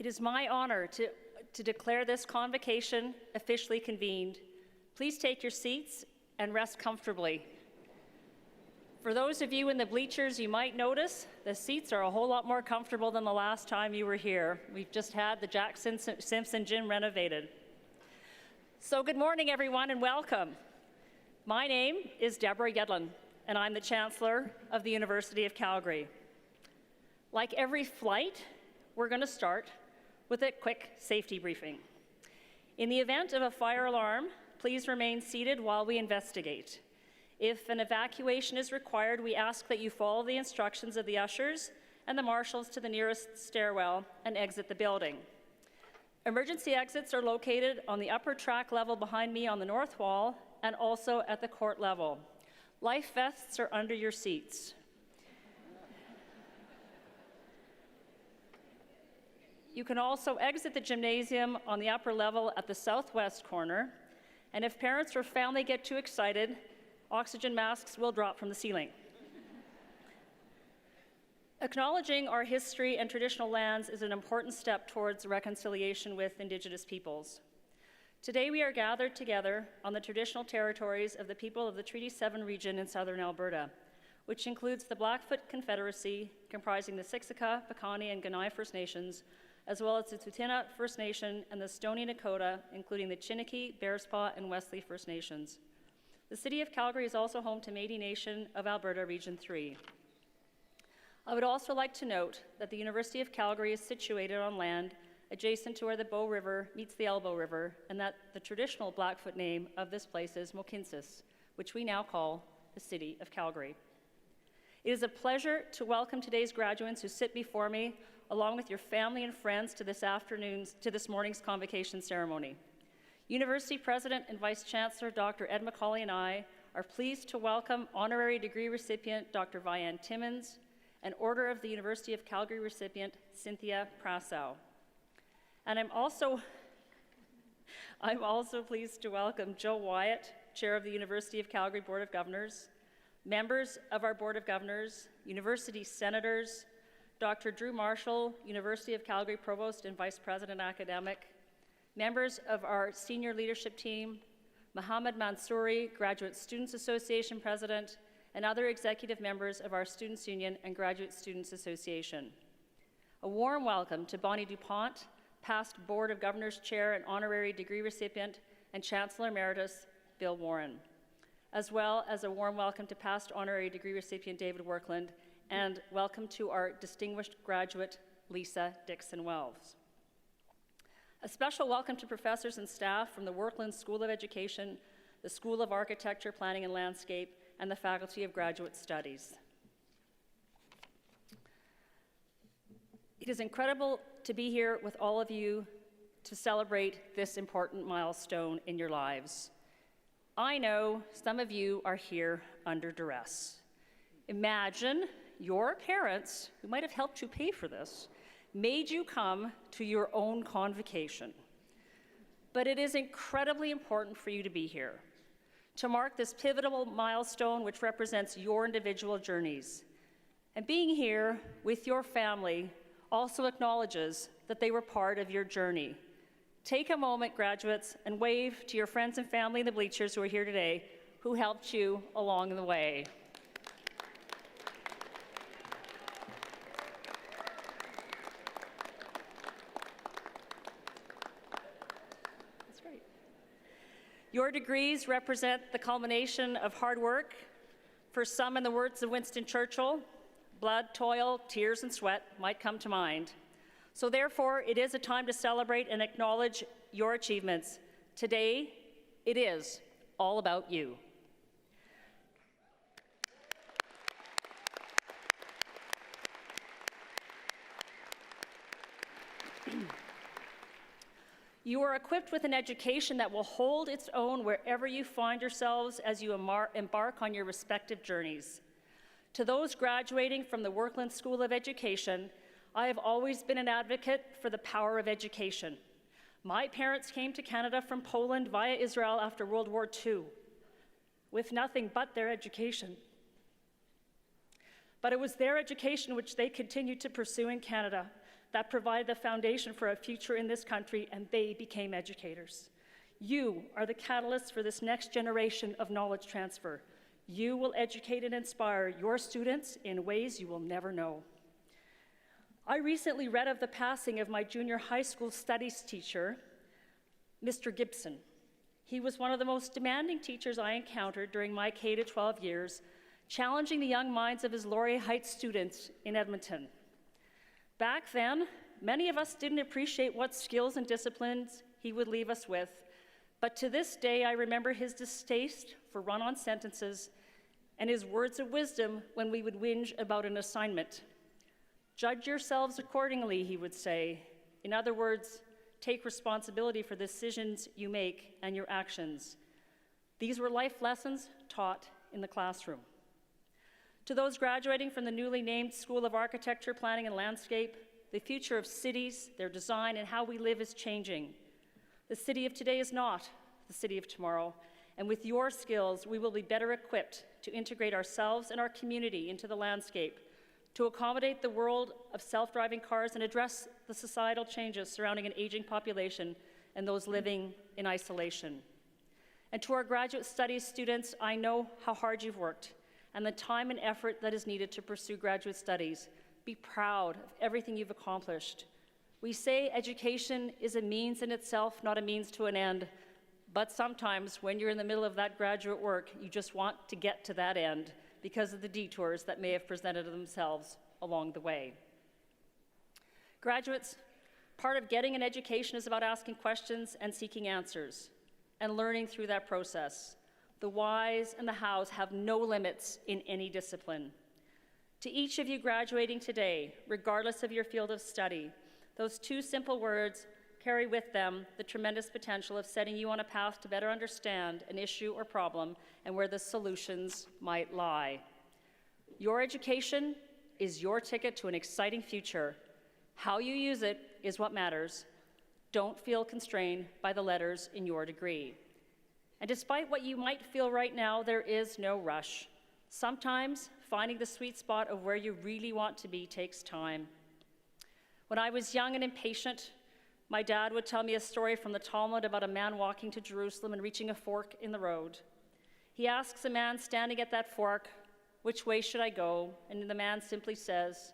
It is my honor to declare this convocation officially convened. Please take your seats and rest comfortably. For those of you in the bleachers, you might notice the seats are a whole lot more comfortable than the last time you were here. We've just had the Jack Simpson Gym renovated. So good morning, everyone, and welcome. My name is Deborah Yedlin, and I'm the Chancellor of the University of Calgary. Like every flight, we're going to start with a quick safety briefing. In the event of a fire alarm, please remain seated while we investigate. If an evacuation is required, we ask that you follow the instructions of the ushers and the marshals to the nearest stairwell and exit the building. Emergency exits are located on the upper track level behind me on the north wall and also at the court level. Life vests are under your seats. You can also exit the gymnasium on the upper level at the southwest corner, and if parents or family get too excited, oxygen masks will drop from the ceiling. Acknowledging our history and traditional lands is an important step towards reconciliation with Indigenous peoples. Today we are gathered together on the traditional territories of the people of the Treaty 7 region in southern Alberta, which includes the Blackfoot Confederacy, comprising the Siksika, Piikani, and Kainai First Nations, as well as the Tsuut'ina First Nation and the Stoney Nakoda, including the Chiniki, Bearspaw, and Wesley First Nations. The City of Calgary is also home to Métis Nation of Alberta Region 3. I would also like to note that the University of Calgary is situated on land adjacent to where the Bow River meets the Elbow River, and that the traditional Blackfoot name of this place is Mohkinstsis, which we now call the City of Calgary. It is a pleasure to welcome today's graduates who sit before me, along with your family and friends, to this morning's convocation ceremony. University President and Vice Chancellor Dr. Ed McCauley and I are pleased to welcome honorary degree recipient Dr. Vianne Timmins and Order of the University of Calgary recipient Cynthia Prasow. And I'm also pleased to welcome Joe Wyatt, Chair of the University of Calgary Board of Governors, members of our Board of Governors, university senators, Dr. Drew Marshall, University of Calgary Provost and Vice President Academic, members of our senior leadership team, Mohammed Mansouri, Graduate Students Association President, and other executive members of our Students' Union and Graduate Students Association. A warm welcome to Bonnie DuPont, past Board of Governors Chair and Honorary Degree recipient, and Chancellor Emeritus Bill Warren, as well as a warm welcome to past Honorary Degree recipient David Workland, and welcome to our distinguished graduate Lisa Dixon-Wells. A special welcome to professors and staff from the Workland School of Education, the School of Architecture, Planning and Landscape, and the Faculty of Graduate Studies. It is incredible to be here with all of you to celebrate this important milestone in your lives. I know some of you are here under duress. Imagine your parents, who might have helped you pay for this, made you come to your own convocation. But it is incredibly important for you to be here, to mark this pivotal milestone which represents your individual journeys. And being here with your family also acknowledges that they were part of your journey. Take a moment, graduates, and wave to your friends and family in the bleachers who are here today, who helped you along the way. Your degrees represent the culmination of hard work. For some, in the words of Winston Churchill, blood, toil, tears, and sweat might come to mind. So therefore, it is a time to celebrate and acknowledge your achievements. Today, it is all about you. You are equipped with an education that will hold its own wherever you find yourselves as you embark on your respective journeys. To those graduating from the Workland School of Education, I have always been an advocate for the power of education. My parents came to Canada from Poland via Israel after World War II, with nothing but their education. But it was their education which they continued to pursue in Canada, that provided the foundation for a future in this country, and they became educators. You are the catalysts for this next generation of knowledge transfer. You will educate and inspire your students in ways you will never know. I recently read of the passing of my junior high school studies teacher, Mr. Gibson. He was one of the most demanding teachers I encountered during my K-12 years, challenging the young minds of his Laurier Heights students in Edmonton. Back then, many of us didn't appreciate what skills and disciplines he would leave us with, but to this day, I remember his distaste for run-on sentences and his words of wisdom when we would whinge about an assignment. Judge yourselves accordingly, he would say. In other words, take responsibility for the decisions you make and your actions. These were life lessons taught in the classroom. To those graduating from the newly named School of Architecture, Planning and Landscape, the future of cities, their design, and how we live is changing. The city of today is not the city of tomorrow, and with your skills, we will be better equipped to integrate ourselves and our community into the landscape, to accommodate the world of self-driving cars and address the societal changes surrounding an aging population and those living in isolation. And to our graduate studies students, I know how hard you've worked and the time and effort that is needed to pursue graduate studies. Be proud of everything you've accomplished. We say education is a means in itself, not a means to an end, but sometimes when you're in the middle of that graduate work, you just want to get to that end because of the detours that may have presented themselves along the way. Graduates, part of getting an education is about asking questions and seeking answers and learning through that process. The whys and the hows have no limits in any discipline. To each of you graduating today, regardless of your field of study, those two simple words carry with them the tremendous potential of setting you on a path to better understand an issue or problem and where the solutions might lie. Your education is your ticket to an exciting future. How you use it is what matters. Don't feel constrained by the letters in your degree. And despite what you might feel right now, there is no rush. Sometimes finding the sweet spot of where you really want to be takes time. When I was young and impatient, my dad would tell me a story from the Talmud about a man walking to Jerusalem and reaching a fork in the road. He asks a man standing at that fork, "Which way should I go?" And the man simply says,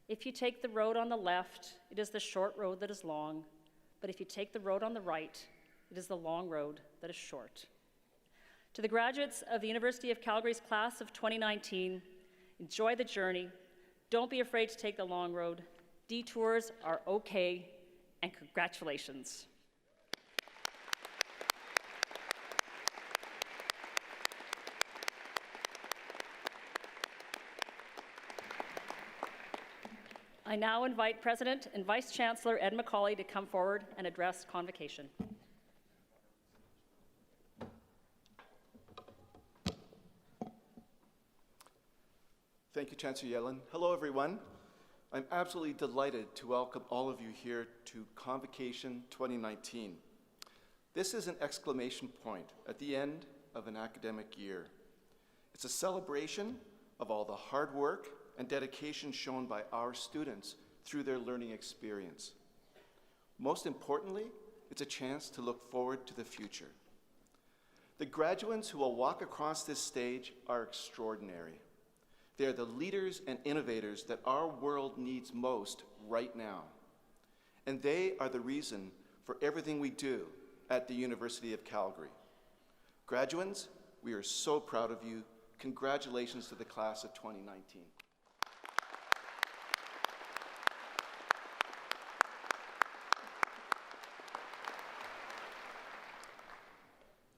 "If you take the road on the left, it is the short road that is long, but if you take the road on the right, it is the long road that is short." To the graduates of the University of Calgary's class of 2019, enjoy the journey. Don't be afraid to take the long road. Detours are okay, and congratulations. I now invite President and Vice Chancellor Ed McCauley to come forward and address Convocation. Thank you, Chancellor Yellen. Hello, everyone. I'm absolutely delighted to welcome all of you here to Convocation 2019. This is an exclamation point at the end of an academic year. It's a celebration of all the hard work and dedication shown by our students through their learning experience. Most importantly, it's a chance to look forward to the future. The graduates who will walk across this stage are extraordinary. They are the leaders and innovators that our world needs most right now. And they are the reason for everything we do at the University of Calgary. Graduates, we are so proud of you. Congratulations to the class of 2019.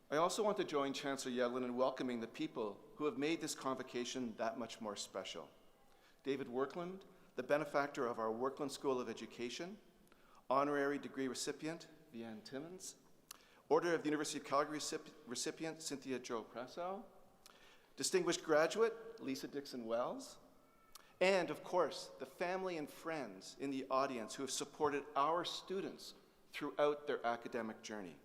I also want to join Chancellor Yellen in welcoming the people who have made this convocation that much more special. David Workland, the benefactor of our Workland School of Education, honorary degree recipient, Vianne Timmons, Order of the University of Calgary recipient, Cynthia Jo Prassow, distinguished graduate, Lisa Dixon-Wells, and of course, the family and friends in the audience who have supported our students throughout their academic journey.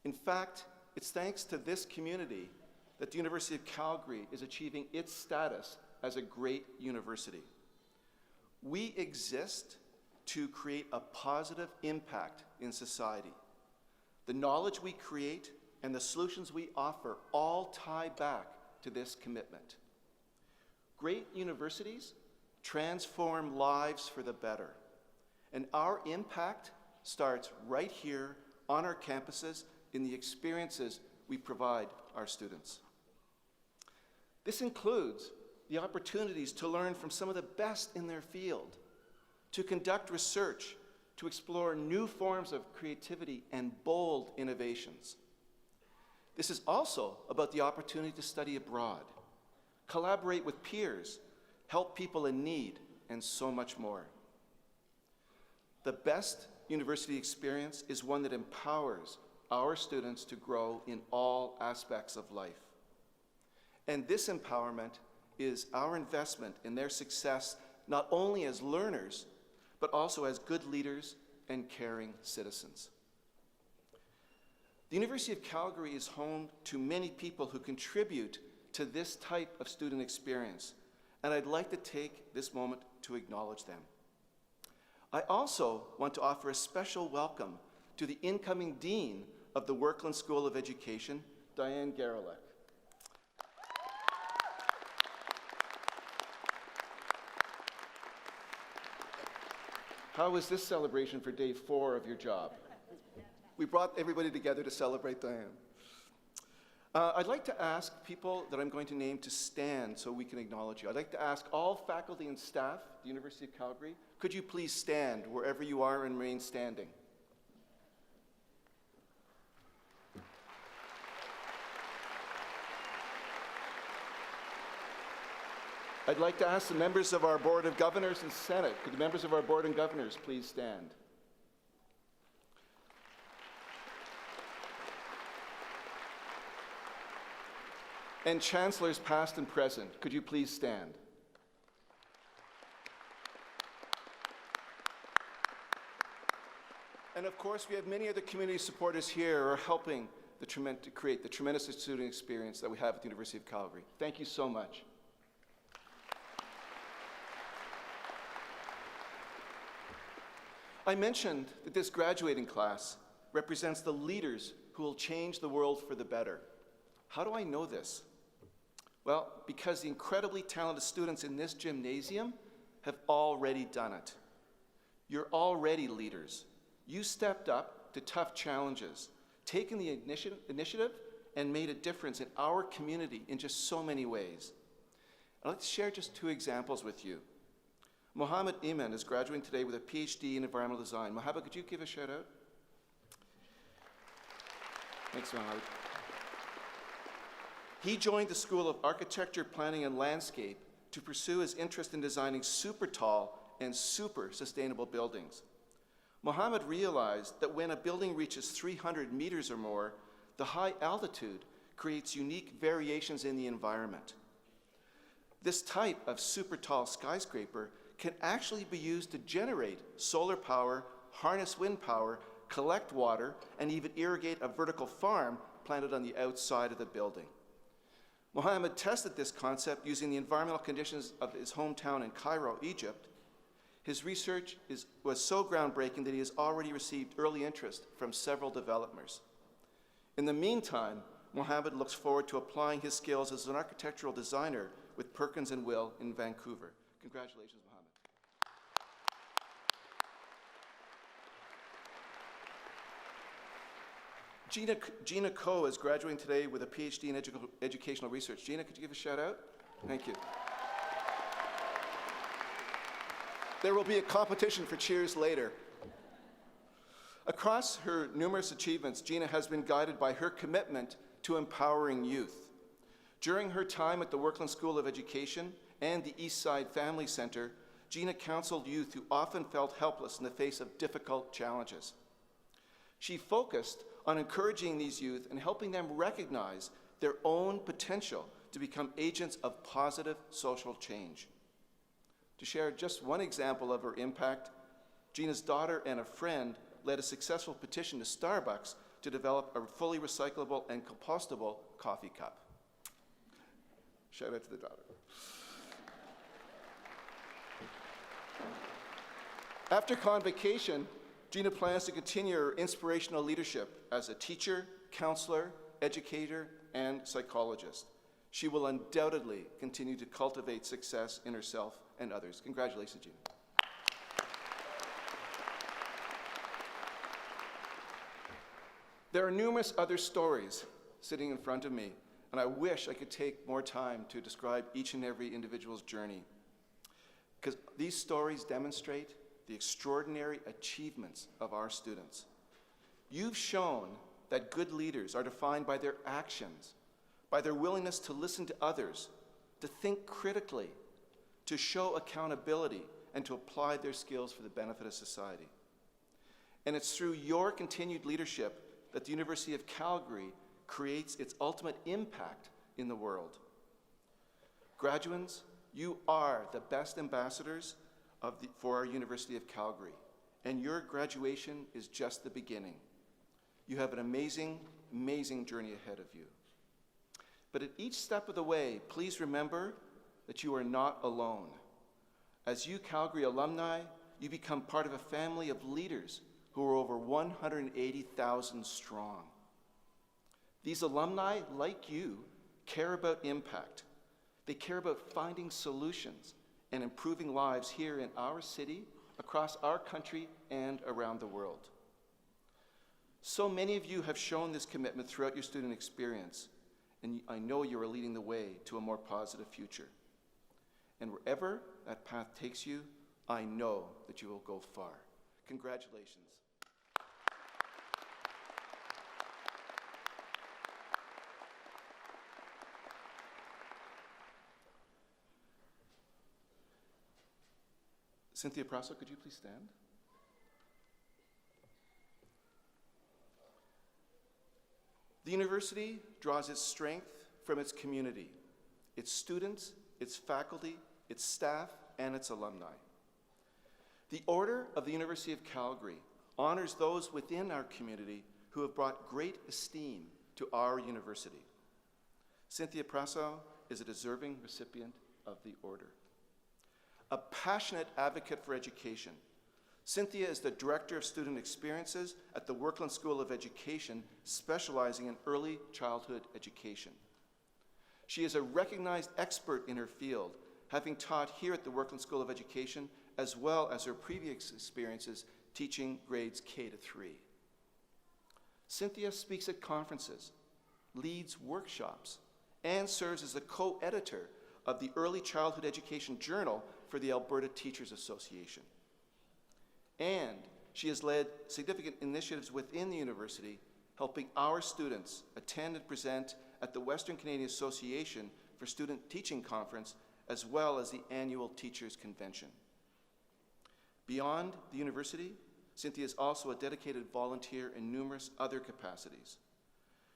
In fact, it's thanks to this community that the University of Calgary is achieving its status as a great university. We exist to create a positive impact in society. The knowledge we create and the solutions we offer all tie back to this commitment. Great universities transform lives for the better, and our impact starts right here on our campuses in the experiences we provide our students. This includes the opportunities to learn from some of the best in their field, to conduct research, to explore new forms of creativity and bold innovations. This is also about the opportunity to study abroad, collaborate with peers, help people in need, and so much more. The best university experience is one that empowers our students to grow in all aspects of life. And this empowerment is our investment in their success, not only as learners, but also as good leaders and caring citizens. The University of Calgary is home to many people who contribute to this type of student experience, and I'd like to take this moment to acknowledge them. I also want to offer a special welcome to the incoming Dean of the Workland School of Education, Diane Garelick. How was this celebration for day 4 of your job? We brought everybody together to celebrate Diane. I'd like to ask people that I'm going to name to stand so we can acknowledge you. I'd like to ask all faculty and staff at the University of Calgary, could you please stand wherever you are and remain standing? I'd like to ask the members of our Board of Governors and Senate, could the members of our Board of Governors please stand? And Chancellors past and present, could you please stand? And of course, we have many other community supporters here who are helping to create the tremendous student experience that we have at the University of Calgary. Thank you so much. I mentioned that this graduating class represents the leaders who will change the world for the better. How do I know this? Well, because the incredibly talented students in this gymnasium have already done it. You're already leaders. You stepped up to tough challenges, taken the initiative, and made a difference in our community in just so many ways. I'd like to share just 2 examples with you. Mohammed Iman is graduating today with a PhD in environmental design. Mohammed, could you give a shout out? Thanks, Mohammed. He joined the School of Architecture, Planning, and Landscape to pursue his interest in designing super tall and super sustainable buildings. Mohammed realized that when a building reaches 300 meters or more, the high altitude creates unique variations in the environment. This type of super tall skyscraper can actually be used to generate solar power, harness wind power, collect water, and even irrigate a vertical farm planted on the outside of the building. Mohammed tested this concept using the environmental conditions of his hometown in Cairo, Egypt. His research was so groundbreaking that he has already received early interest from several developers. In the meantime, Mohammed looks forward to applying his skills as an architectural designer with Perkins & Will in Vancouver. Congratulations, Mohammed. Gina Ko is graduating today with a PhD in educational research. Gina, could you give a shout out? Thank you. There will be a competition for cheers later. Across her numerous achievements, Gina has been guided by her commitment to empowering youth. During her time at the Workland School of Education and the Eastside Family Center, Gina counseled youth who often felt helpless in the face of difficult challenges. She focused on encouraging these youth and helping them recognize their own potential to become agents of positive social change. To share just one example of her impact, Gina's daughter and a friend led a successful petition to Starbucks to develop a fully recyclable and compostable coffee cup. Shout out to the daughter. After Convocation, Gina plans to continue her inspirational leadership as a teacher, counselor, educator, and psychologist. She will undoubtedly continue to cultivate success in herself and others. Congratulations, Gina. There are numerous other stories sitting in front of me, and I wish I could take more time to describe each and every individual's journey, because these stories demonstrate the extraordinary achievements of our students. You've shown that good leaders are defined by their actions, by their willingness to listen to others, to think critically, to show accountability, and to apply their skills for the benefit of society. And it's through your continued leadership that the University of Calgary creates its ultimate impact in the world. Graduates, you are the best ambassadors for our University of Calgary, and your graduation is just the beginning. You have an amazing, amazing journey ahead of you. But at each step of the way, please remember that you are not alone. As you Calgary alumni, you become part of a family of leaders who are over 180,000 strong. These alumni, like you, care about impact. They care about finding solutions and improving lives here in our city, across our country, and around the world. So many of you have shown this commitment throughout your student experience, and I know you are leading the way to a more positive future. And wherever that path takes you, I know that you will go far. Congratulations. Cynthia Prasso, could you please stand? The university draws its strength from its community, its students, its faculty, its staff, and its alumni. The Order of the University of Calgary honors those within our community who have brought great esteem to our university. Cynthia Prasso is a deserving recipient of the order. A passionate advocate for education, Cynthia is the Director of Student Experiences at the Workland School of Education, specializing in early childhood education. She is a recognized expert in her field, having taught here at the Workland School of Education, as well as her previous experiences teaching grades K-3. Cynthia speaks at conferences, leads workshops, and serves as the co-editor of the Early Childhood Education Journal for the Alberta Teachers Association. And she has led significant initiatives within the university, helping our students attend and present at the Western Canadian Association for Student Teaching Conference, as well as the annual Teachers Convention. Beyond the university, Cynthia is also a dedicated volunteer in numerous other capacities.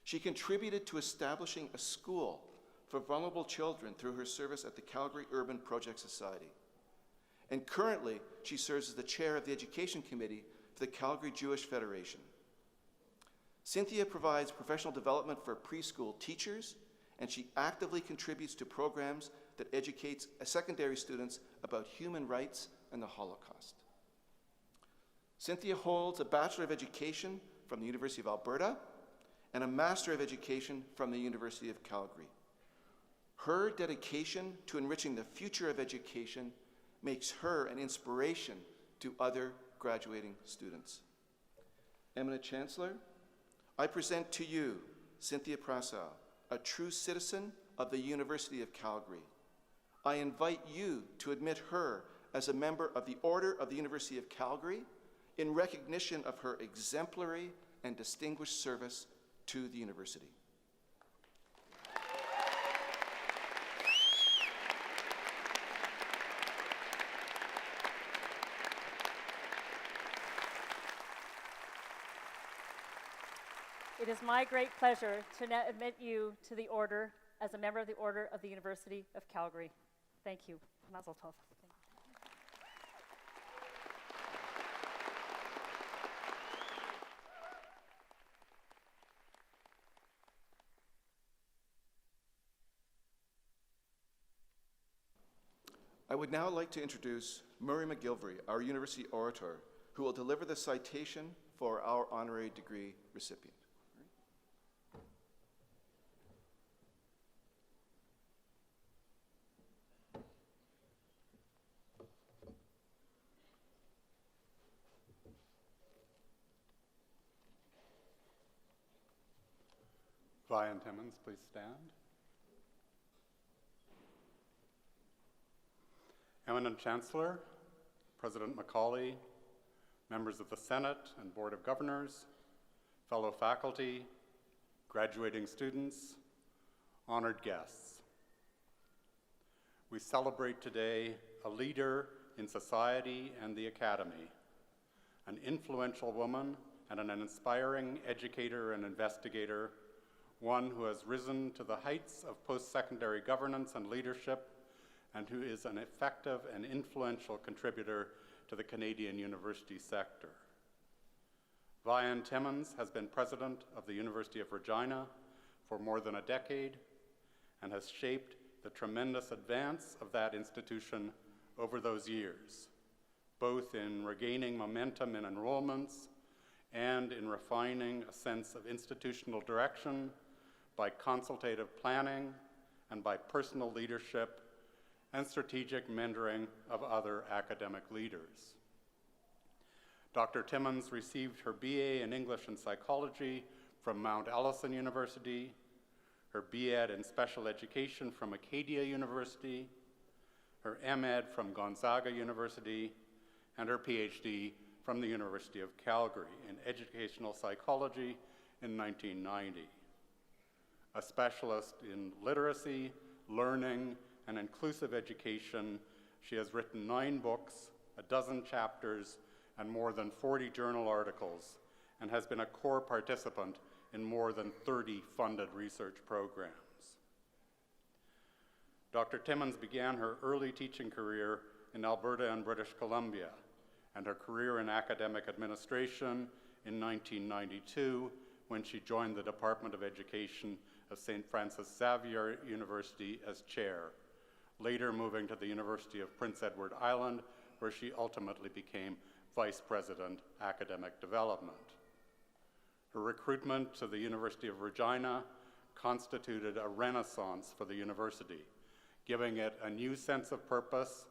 She contributed to establishing a school for vulnerable children through her service at the Calgary Urban Project Society. And currently, she serves as the chair of the Education Committee for the Calgary Jewish Federation. Cynthia provides professional development for preschool teachers, and she actively contributes to programs that educates secondary students about human rights and the Holocaust. Cynthia holds a Bachelor of Education from the University of Alberta and a Master of Education from the University of Calgary. Her dedication to enriching the future of education makes her an inspiration to other graduating students. Eminent Chancellor, I present to you Cynthia Prasso, a true citizen of the University of Calgary. I invite you to admit her as a member of the Order of the University of Calgary in recognition of her exemplary and distinguished service to the university. It is my great pleasure to now admit you to the Order as a member of the Order of the University of Calgary. Thank you. Mazel tov. I would now like to introduce Murray McGilvery, our university orator, who will deliver the citation for our honorary degree recipient. Vian Timmons, please stand. Eminent Chancellor, President Macaulay, members of the Senate and Board of Governors, fellow faculty, graduating students, honored guests. We celebrate today a leader in society and the academy, an influential woman and an inspiring educator and investigator, one who has risen to the heights of post-secondary governance and leadership, and who is an effective and influential contributor to the Canadian university sector. Vian Timmons has been president of the University of Regina for more than a decade and has shaped the tremendous advance of that institution over those years, both in regaining momentum in enrollments and in refining a sense of institutional direction by consultative planning and by personal leadership and strategic mentoring of other academic leaders. Dr. Timmons received her BA in English and Psychology from Mount Allison University, her BEd in Special Education from Acadia University, her MEd from Gonzaga University, and her PhD from the University of Calgary in Educational Psychology in 1990. A specialist in literacy, learning, and inclusive education, she has written 9 books, 12 chapters, and more than 40 journal articles, and has been a core participant in more than 30 funded research programs. Dr. Timmons began her early teaching career in Alberta and British Columbia, and her career in academic administration in 1992 when she joined the Department of Education of St. Francis Xavier University as chair, later moving to the University of Prince Edward Island, where she ultimately became Vice President, Academic Development. Her recruitment to the University of Regina constituted a renaissance for the university, giving it a new sense of purpose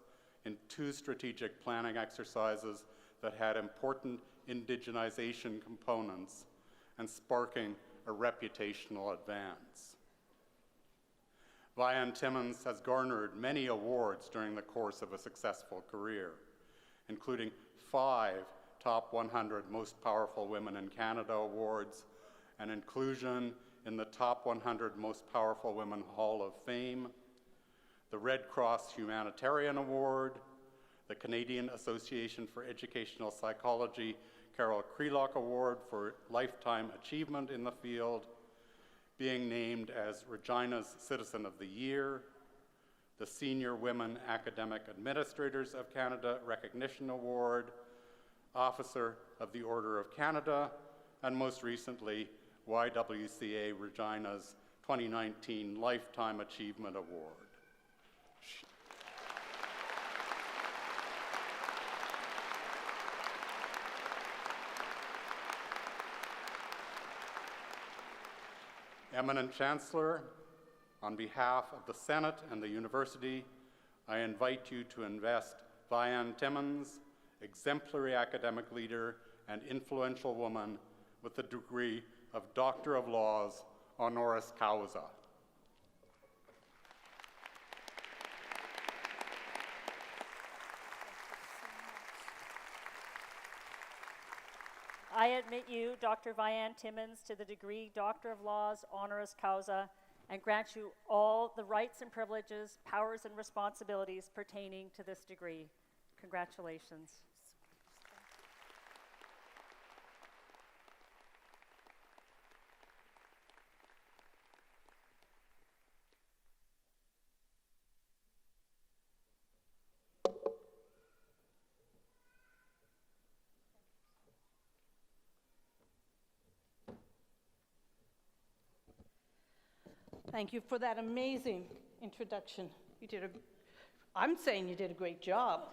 in 2 strategic planning exercises that had important indigenization components and sparking a reputational advance. Vian Timmons has garnered many awards during the course of a successful career, including 5 Top 100 Most Powerful Women in Canada awards, an inclusion in the Top 100 Most Powerful Women Hall of Fame, the Red Cross Humanitarian Award, the Canadian Association for Educational Psychology Carol Krelock Award for Lifetime Achievement in the field, being named as Regina's Citizen of the Year, the Senior Women Academic Administrators of Canada Recognition Award, Officer of the Order of Canada, and most recently, YWCA Regina's 2019 Lifetime Achievement Award. Eminent Chancellor, on behalf of the Senate and the University, I invite you to invest Vian Timmons, exemplary academic leader and influential woman, with the degree of Doctor of Laws, honoris causa. I admit you, Dr. Vian Timmons, to the degree Doctor of Laws, honoris causa, and grant you all the rights and privileges, powers and responsibilities pertaining to this degree. Congratulations. Thank you for that amazing introduction. You did a I'm saying you did a great job.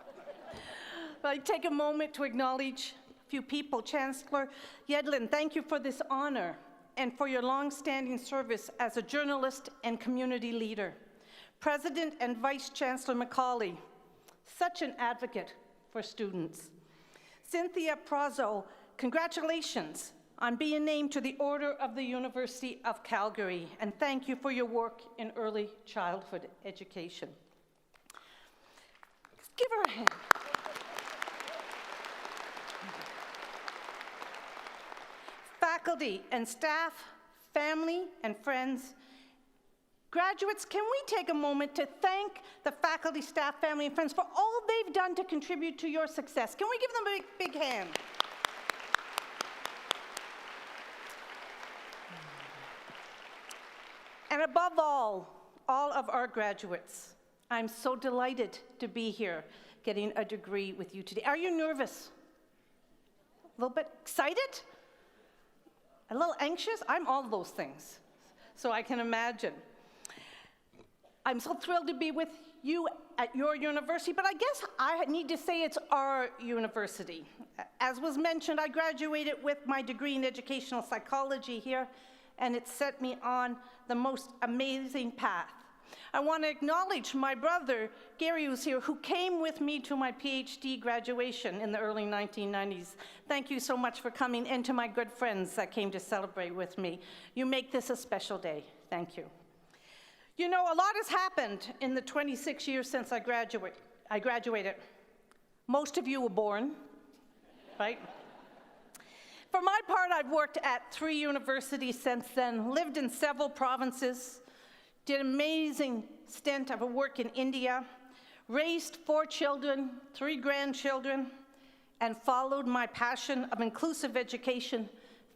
But I take a moment to acknowledge a few people. Chancellor Yedlin, thank you for this honor and for your long-standing service as a journalist and community leader. President and Vice Chancellor Macaulay, such an advocate for students. Cynthia Prazo, congratulations on being named to the Order of the University of Calgary, and thank you for your work in early childhood education. Give her a hand. Faculty and staff, family and friends, graduates, can we take a moment to thank the faculty, staff, family, and friends for all they've done to contribute to your success? Can we give them a big, big hand? And above all of our graduates, I'm so delighted to be here getting a degree with you today. Are you nervous? A little bit excited? A little anxious? I'm all those things, so I can imagine. I'm so thrilled to be with you at your university, but I guess I need to say it's our university. As was mentioned, I graduated with my degree in educational psychology here, and it set me on the most amazing path. I want to acknowledge my brother, Gary, who's here, who came with me to my PhD graduation in the early 1990s. Thank you so much for coming, and to my good friends that came to celebrate with me. You make this a special day. Thank you. You know, a lot has happened in the 26 years since I graduated. Most of you were born, right? For my part, I've worked at 3 universities since then, lived in several provinces, did an amazing stint of work in India, raised 4 children, 3 grandchildren, and followed my passion of inclusive education,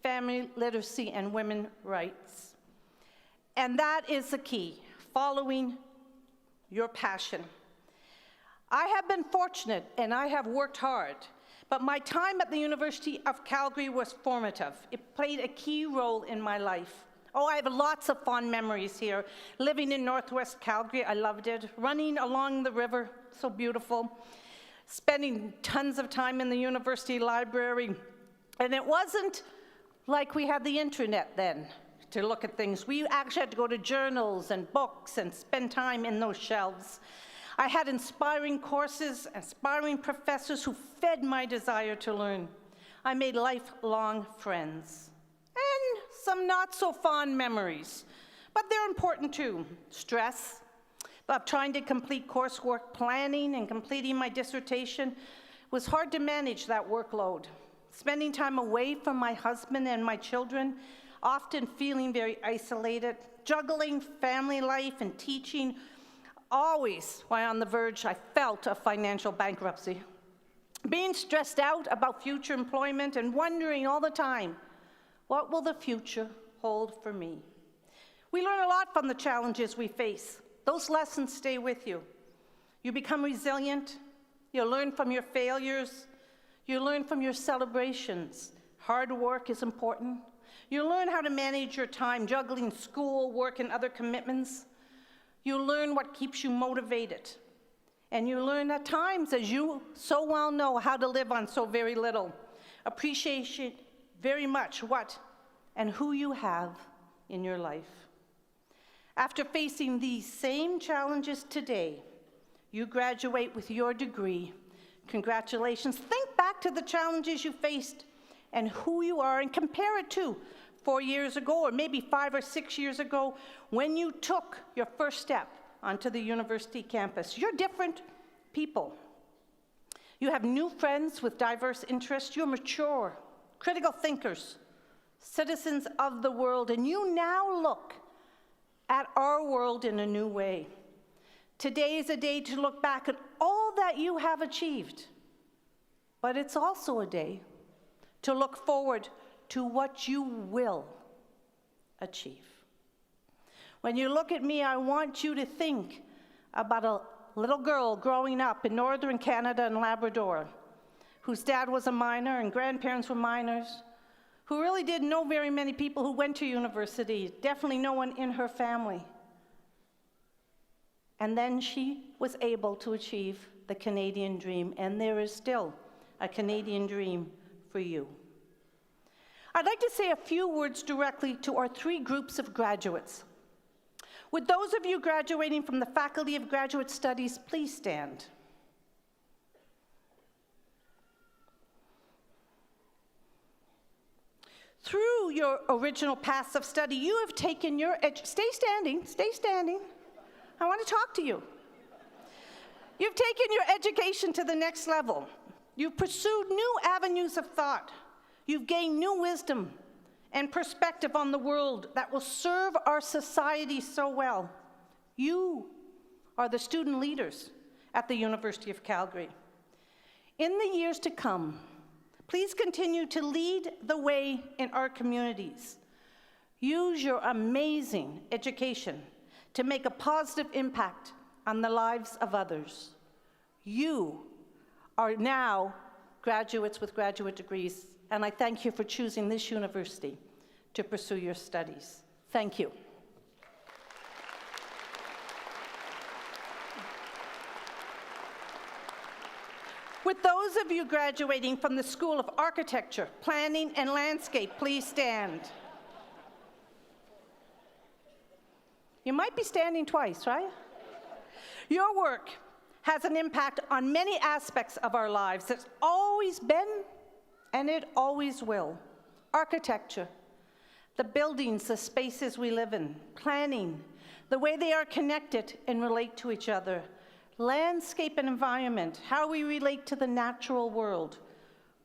family literacy, and women's rights. And that is the key, following your passion. I have been fortunate and I have worked hard, but my time at the University of Calgary was formative. It played a key role in my life. Oh, I have lots of fond memories here. Living in Northwest Calgary, I loved it. Running along the river, so beautiful. Spending tons of time in the university library. And it wasn't like we had the internet then to look at things. We actually had to go to journals and books and spend time in those shelves. I had inspiring courses, inspiring professors who fed my desire to learn. I made lifelong friends. And some not so fond memories, but they're important too. Stress of trying to complete coursework, planning and completing my dissertation was hard to manage that workload. Spending time away from my husband and my children, often feeling very isolated, juggling family life and teaching, always while on the verge, I felt of financial bankruptcy. Being stressed out about future employment and wondering all the time, what will the future hold for me? We learn a lot from the challenges we face. Those lessons stay with you. You become resilient. You learn from your failures. You learn from your celebrations. Hard work is important. You learn how to manage your time, juggling school, work, and other commitments. You learn what keeps you motivated. And you learn at times, as you so well know, how to live on so very little. Appreciation very much what and who you have in your life. After facing these same challenges today, you graduate with your degree. Congratulations. Think back to the challenges you faced and who you are and compare it to 4 years ago or maybe 5 or 6 years ago when you took your first step onto the university campus. You're different people. You have new friends with diverse interests. You're mature, critical thinkers, citizens of the world, and you now look at our world in a new way. Today is a day to look back at all that you have achieved, but it's also a day to look forward to what you will achieve. When you look at me, I want you to think about a little girl growing up in northern Canada and Labrador, whose dad was a miner and grandparents were miners, who really didn't know very many people who went to university, definitely no one in her family. And then she was able to achieve the Canadian dream, and there is still a Canadian dream for you. I'd like to say a few words directly to our 3 groups of graduates. Would those of you graduating from the Faculty of Graduate Studies please stand? Through your original paths of study, you have taken your stay standing. I want to talk to you. You've taken your education to the next level. You've pursued new avenues of thought. You've gained new wisdom and perspective on the world that will serve our society so well. You are the student leaders at the University of Calgary. In the years to come, please continue to lead the way in our communities. Use your amazing education to make a positive impact on the lives of others. You are now graduates with graduate degrees, and I thank you for choosing this university to pursue your studies. Thank you. With those of you graduating from the School of Architecture, Planning, and Landscape, please stand. You might be standing twice, right? Your work has an impact on many aspects of our lives. It's always been, and it always will. Architecture, the buildings, the spaces we live in. Planning, the way they are connected and relate to each other. Landscape and environment, how we relate to the natural world,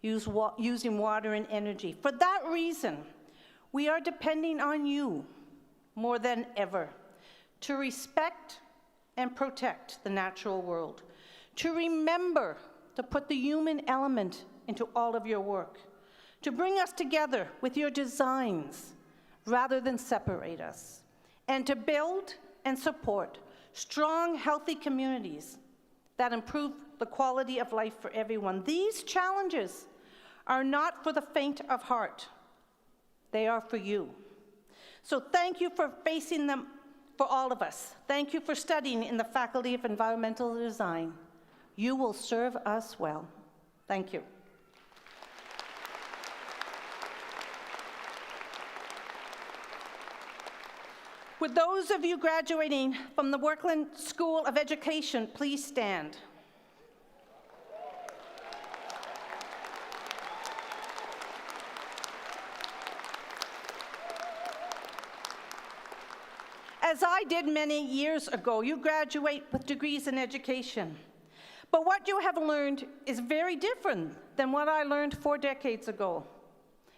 using water and energy. For that reason, we are depending on you more than ever to respect and protect the natural world, to remember to put the human element into all of your work, to bring us together with your designs rather than separate us, and to build and support strong, healthy communities that improve the quality of life for everyone. These challenges are not for the faint of heart. They are for you. So thank you for facing them for all of us. Thank you for studying in the Faculty of Environmental Design. You will serve us well. Thank you. Would those of you graduating from the Workland School of Education please stand? As I did many years ago, you graduate with degrees in education. But what you have learned is very different than what I learned 4 decades ago.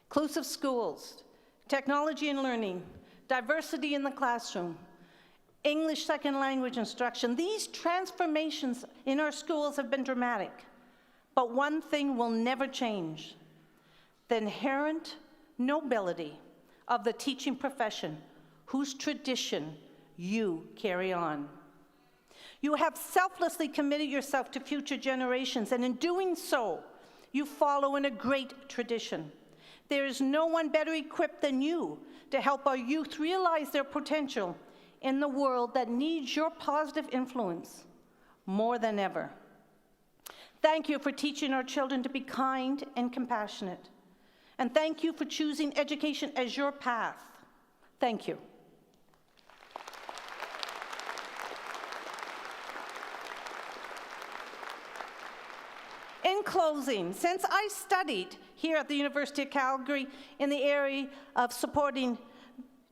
Inclusive schools, technology and learning, diversity in the classroom, English second language instruction. These transformations in our schools have been dramatic. But one thing will never change: the inherent nobility of the teaching profession, whose tradition you carry on. You have selflessly committed yourself to future generations, and in doing so, you follow in a great tradition. There is no one better equipped than you to help our youth realize their potential in the world that needs your positive influence more than ever. Thank you for teaching our children to be kind and compassionate. And thank you for choosing education as your path. Thank you. In closing, since I studied here at the University of Calgary in the area of supporting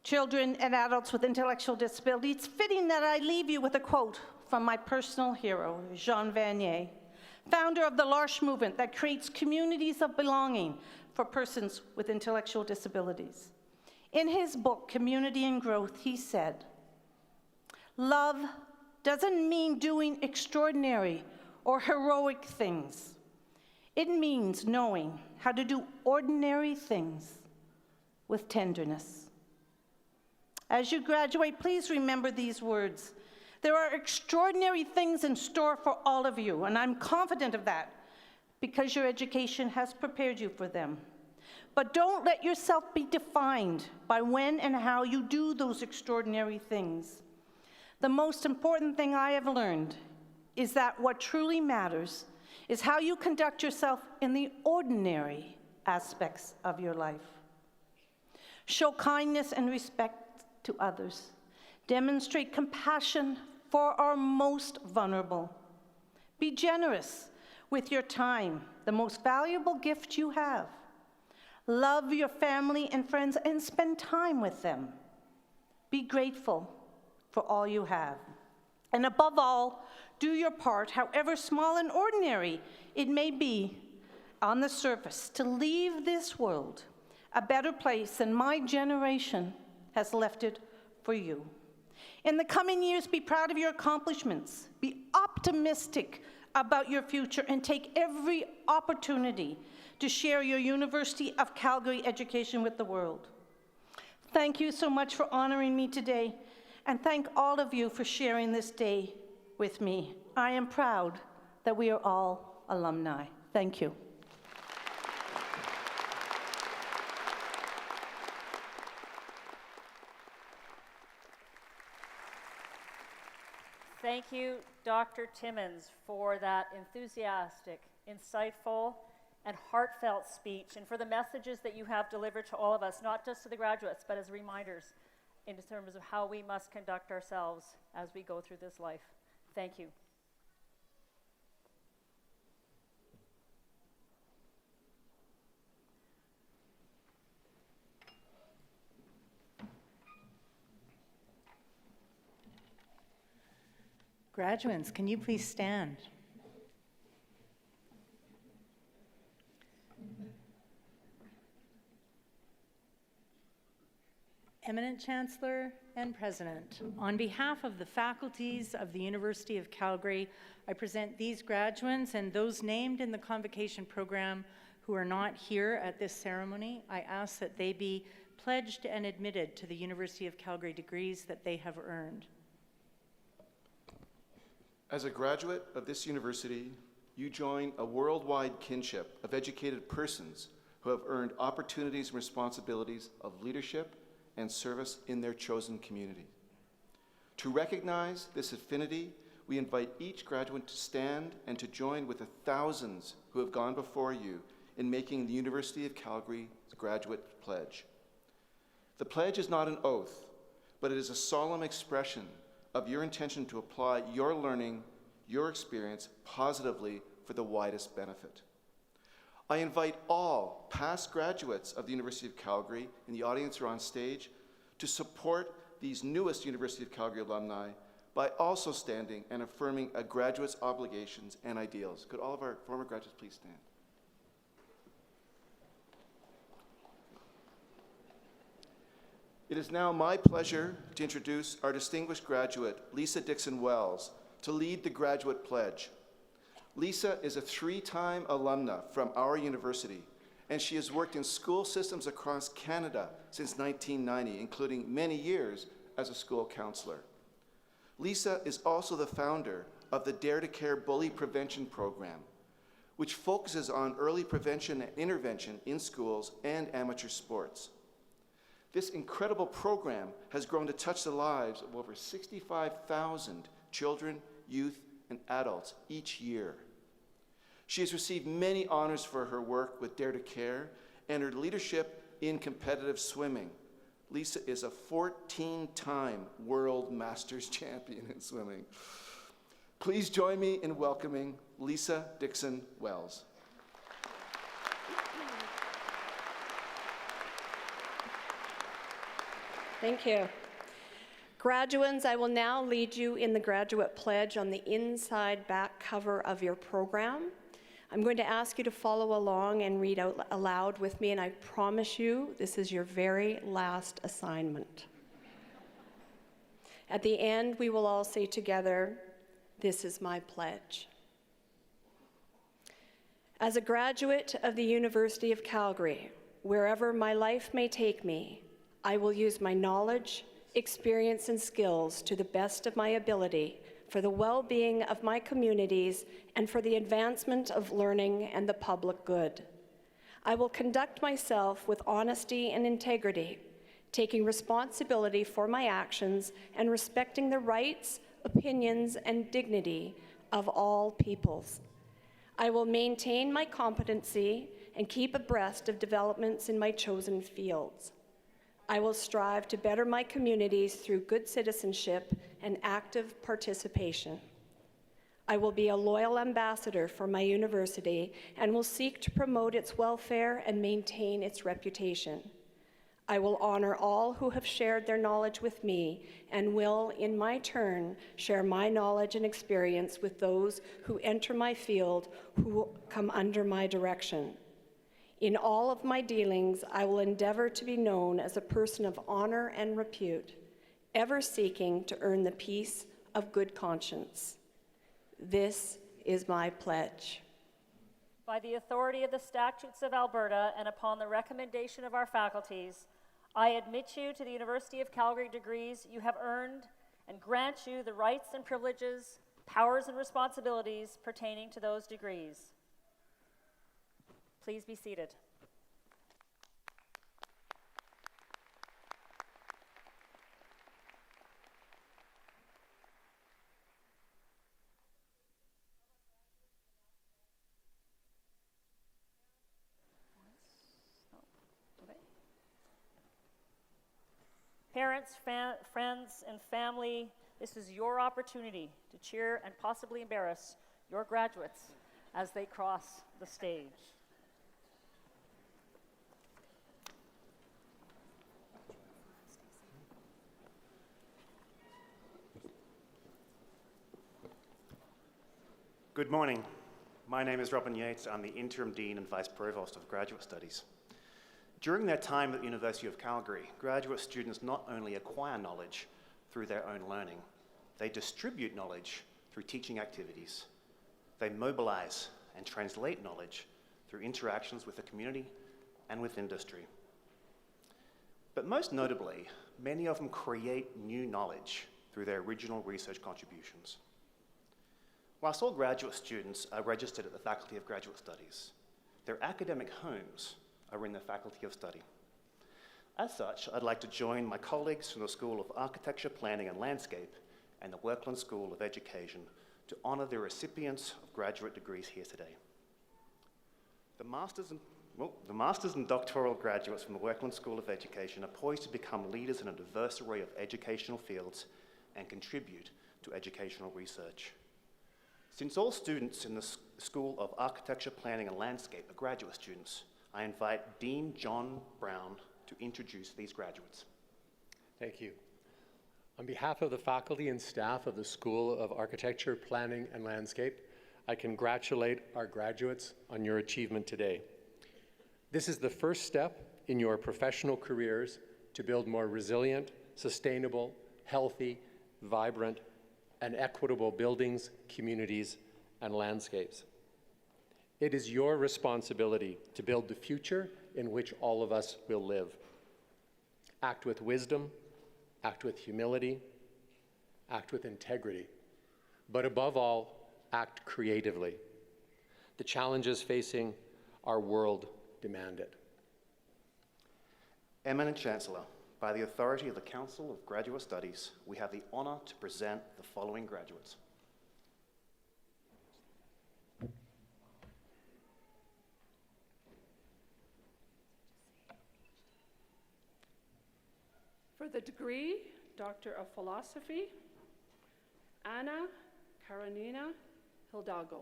children and adults with intellectual disability, it's fitting that I leave you with a quote from my personal hero, Jean Vanier, founder of the L'Arche movement that creates communities of belonging for persons with intellectual disabilities. In his book, Community and Growth, he said, "Love doesn't mean doing extraordinary or heroic things. It means knowing how to do ordinary things with tenderness." As you graduate, please remember these words. There are extraordinary things in store for all of you, and I'm confident of that because your education has prepared you for them. But don't let yourself be defined by when and how you do those extraordinary things. The most important thing I have learned is that what truly matters is how you conduct yourself in the ordinary aspects of your life. Show kindness and respect to others. Demonstrate compassion for our most vulnerable. Be generous with your time, the most valuable gift you have. Love your family and friends and spend time with them. Be grateful for all you have. And above all, do your part, however small and ordinary it may be on the surface, to leave this world a better place than my generation has left it for you. In the coming years, be proud of your accomplishments. Be optimistic about your future and take every opportunity to share your University of Calgary education with the world. Thank you so much for honoring me today, and thank all of you for sharing this day with me. I am proud that we are all alumni. Thank you. Thank you, Dr. Timmons, for that enthusiastic, insightful, and heartfelt speech, and for the messages that you have delivered to all of us, not just to the graduates, but as reminders in terms of how we must conduct ourselves as we go through this life. Thank you. Graduates, can you please stand? Eminent Chancellor and President, on behalf of the faculties of the University of Calgary, I present these graduates and those named in the Convocation program who are not here at this ceremony. I ask that they be pledged and admitted to the University of Calgary degrees that they have earned. As a graduate of this university, you join a worldwide kinship of educated persons who have earned opportunities and responsibilities of leadership and service in their chosen community. To recognize this affinity, we invite each graduate to stand and to join with the thousands who have gone before you in making the University of Calgary's graduate pledge. The pledge is not an oath, but it is a solemn expression of your intention to apply your learning, your experience positively for the widest benefit. I invite all past graduates of the University of Calgary in the audience or on stage to support these newest University of Calgary alumni by also standing and affirming a graduate's obligations and ideals. Could all of our former graduates please stand? It is now my pleasure to introduce our distinguished graduate, Lisa Dixon-Wells, to lead the graduate pledge. Lisa is a 3-time alumna from our university, and she has worked in school systems across Canada since 1990, including many years as a school counselor. Lisa is also the founder of the Dare to Care Bully Prevention Program, which focuses on early prevention and intervention in schools and amateur sports. This incredible program has grown to touch the lives of over 65,000 children, youth, and adults each year. She has received many honors for her work with Dare to Care and her leadership in competitive swimming. Lisa is a 14-time World Masters champion in swimming. Please join me in welcoming Lisa Dixon-Wells. Thank you. Graduates, I will now lead you in the graduate pledge on the inside back cover of your program. I'm going to ask you to follow along and read out aloud with me, and I promise you this is your very last assignment. At the end, we will all say together, "This is my pledge." As a graduate of the University of Calgary, wherever my life may take me, I will use my knowledge, experience, and skills to the best of my ability for the well-being of my communities and for the advancement of learning and the public good. I will conduct myself with honesty and integrity, taking responsibility for my actions and respecting the rights, opinions, and dignity of all peoples. I will maintain my competency and keep abreast of developments in my chosen fields. I will strive to better my communities through good citizenship and active participation. I will be a loyal ambassador for my university and will seek to promote its welfare and maintain its reputation. I will honor all who have shared their knowledge with me and will, in my turn, share my knowledge and experience with those who enter my field who come under my direction. In all of my dealings, I will endeavor to be known as a person of honor and repute, ever seeking to earn the peace of good conscience. This is my pledge. By the authority of the statutes of Alberta and upon the recommendation of our faculties, I admit you to the University of Calgary degrees you have earned and grant you the rights and privileges, powers and responsibilities pertaining to those degrees. Please be seated. Parents, friends, and family, this is your opportunity to cheer and possibly embarrass your graduates as they cross the stage. Good morning. My name is Robin Yates. I'm the Interim Dean and Vice Provost of Graduate Studies. During their time at the University of Calgary, graduate students not only acquire knowledge through their own learning, they distribute knowledge through teaching activities. They mobilize and translate knowledge through interactions with the community and with industry. But most notably, many of them create new knowledge through their original research contributions. Whilst all graduate students are registered at the Faculty of Graduate Studies, their academic homes are in the Faculty of Study. As such, I'd like to join my colleagues from the School of Architecture, Planning and Landscape and the Workland School of Education to honor the recipients of graduate degrees here today. The Masters and Doctoral graduates from the Workland School of Education are poised to become leaders in a diverse array of educational fields and contribute to educational research. Since all students in the School of Architecture, Planning and Landscape are graduate students, I invite Dean John Brown to introduce these graduates. Thank you. On behalf of the faculty and staff of the School of Architecture, Planning and Landscape, I congratulate our graduates on your achievement today. This is the first step in your professional careers to build more resilient, sustainable, healthy, vibrant, and equitable buildings, communities, and landscapes. It is your responsibility to build the future in which all of us will live. Act with wisdom, act with humility, act with integrity, but above all, act creatively. The challenges facing our world demand it. Eminent Chancellor, by the authority of the Council of Graduate Studies, we have the honor to present the following graduates. For the degree, Doctor of Philosophy, Ana Karenina Hidalgo.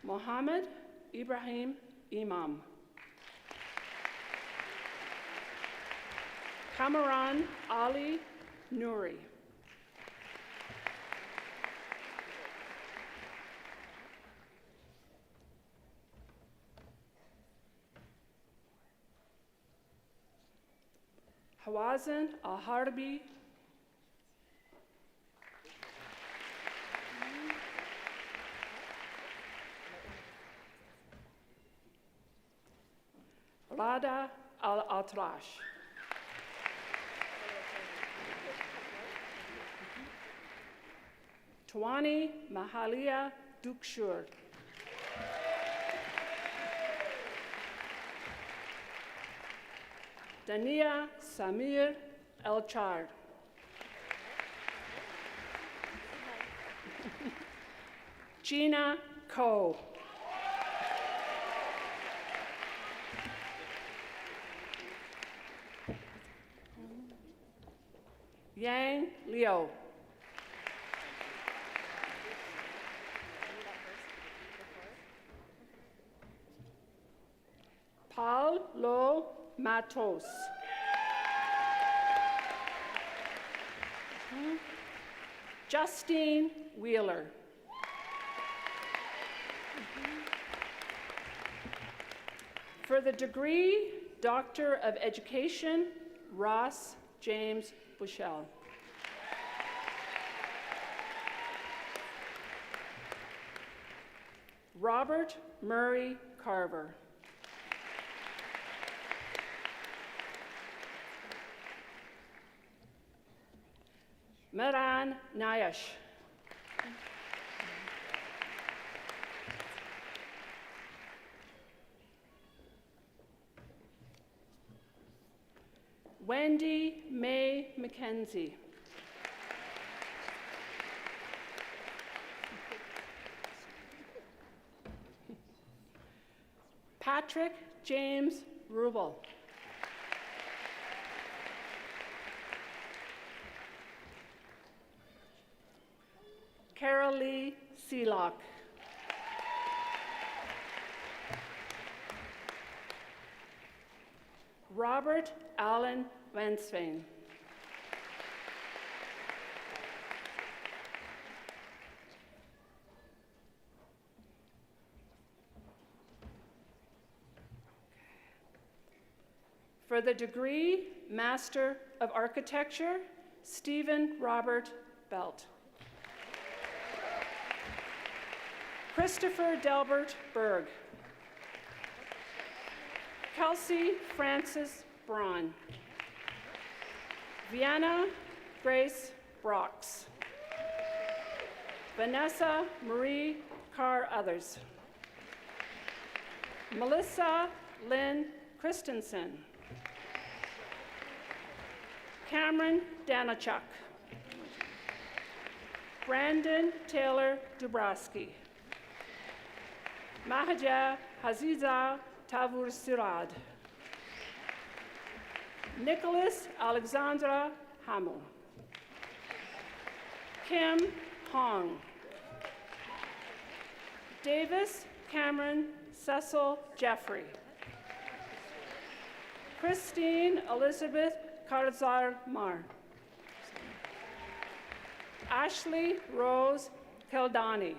Mohammed Ibrahim Imam. Kamran Ali Nouri. Hawazin Al-Harbi. Rada Al-Atrash. Tawani Mahalia Dukshur. Dania Samir Elchard. Gina Ko. Yang Liu. Paulo Matos. Justine Wheeler. For the degree Doctor of Education, Ross James Bushell. Robert Murray Carver. Maran Nayash. Wendy May McKenzie. Patrick James Rubel. Carol Lee Seelock. Robert Allen Vansveen. For the degree Master of Architecture, Stephen Robert Belt. Christopher Delbert Berg. Kelsey Francis Braun. Vienna Grace Brox. Vanessa Marie Carr-Others. Melissa Lynn Christensen. Cameron Danachuk. Brandon Taylor Dubrowski. Mahaja Haziza Tavur Sirad. Nicholas Alexandra Hamill. Kim Hong. Davis Cameron Cecil Jeffrey. Christine Elizabeth Karzar Mar. Ashley Rose Keldani.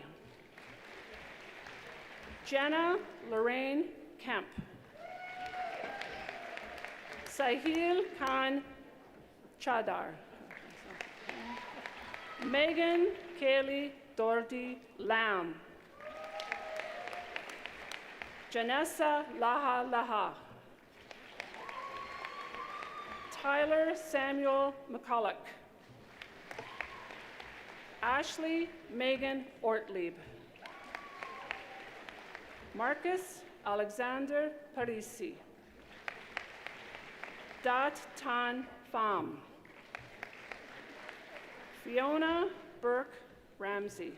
Jenna Lorraine Kemp. Sahil Khan Chadar. Megan Kaylee Doherty Lamb. Janessa Laha Laha. Tyler Samuel McCulloch. Ashley Megan Ortlieb. Marcus Alexander Parisi. Dat Tan Pham. Fiona Burke Ramsey.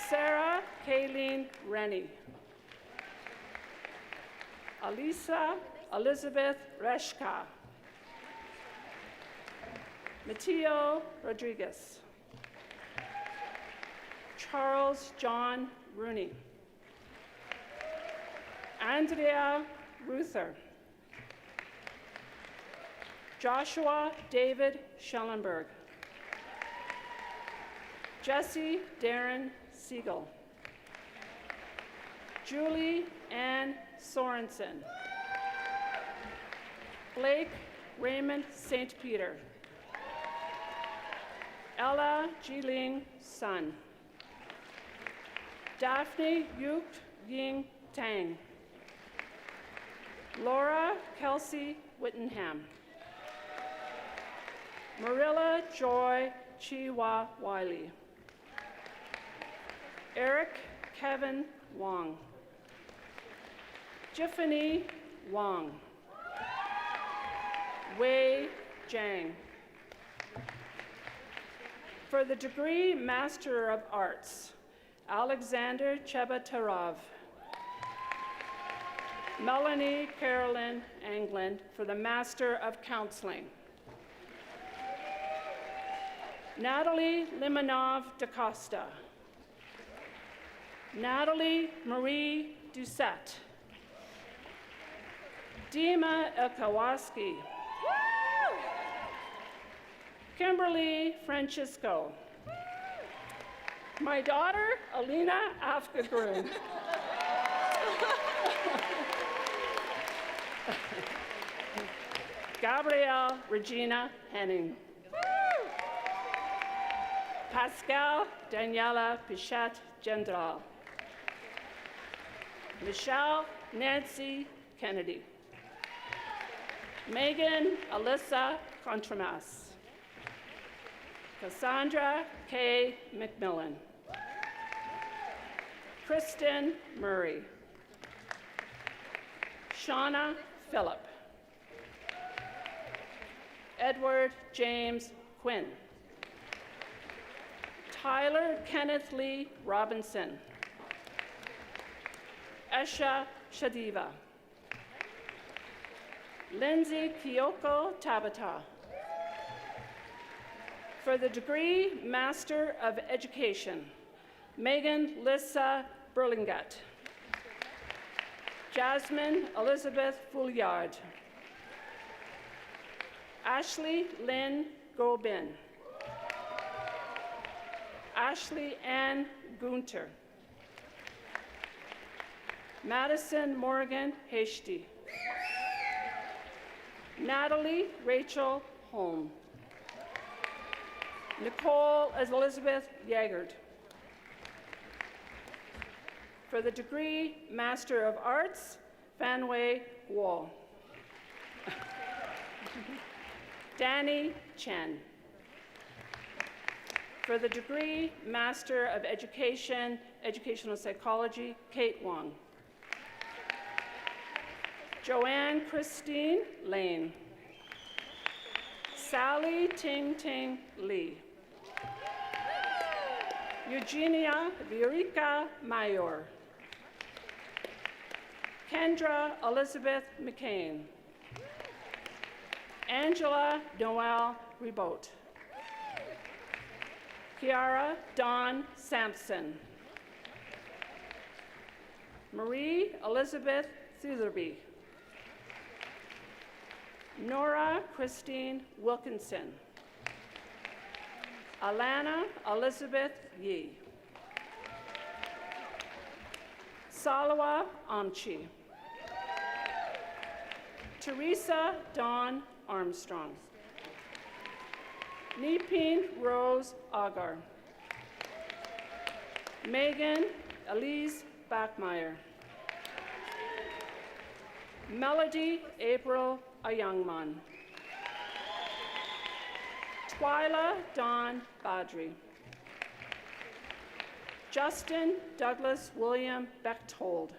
Sarah Kayleen Rennie. Alisa Elizabeth Reshka. Mateo Rodriguez. Charles John Rooney. Andrea Ruther. Joshua David Schellenberg. Jesse Darren Siegel. Julie Ann Sorensen. Blake Raymond St. Peter. Ella Jiling Sun. Daphne Yuk Ying Tang. Laura Kelsey Whittenham. Marilla Joy Chiwa Wiley. Eric Kevin Wong. Jiffany Wong. Wei Zhang. For the degree Master of Arts, Alexander Chebatarov. Melanie Carolyn Anglin for the Master of Counseling. Natalie Limonov da Costa. Natalie Marie Doucette. Dima Elkawaski. Kimberly Francisco. My daughter, Alina Afgagrun. Gabrielle Regina Henning. Pascal Daniela Pichette Gendral. Michelle Nancy Kennedy. Megan Alyssa Contramas. Cassandra K. McMillan. Kristen Murray. Shauna Phillip. Edward James Quinn. Tyler Kenneth Lee Robinson. Esha Shadiva. Lindsay Kyoko Tabata. For the degree Master of Education, Megan Lissa Burlingett. Jasmine Elizabeth Fouliard. Ashley Lynn Gobin. Ashley Ann Gunter. Madison Morgan Hashti. Natalie Rachel Holm. Nicole Elizabeth Yagard. For the degree Master of Arts, Fanwei Guo. Danny Chen. For the degree Master of Education, Educational Psychology, Kate Wong. Joanne Christine Lane. Sally Ting Ting Lee. Eugenia Viorica Mayor. Kendra Elizabeth McCain. Angela Noel Rebote. Kiara Dawn Sampson. Marie Elizabeth Thutherby. Nora Christine Wilkinson. Alana Elizabeth Yee. Salawa Amchi. Teresa Dawn Armstrong. Nipin Rose Agar. Megan Elise Bachmeyer. Melody April Ayangman. Twyla Dawn Badri. Justin Douglas William Bechtold.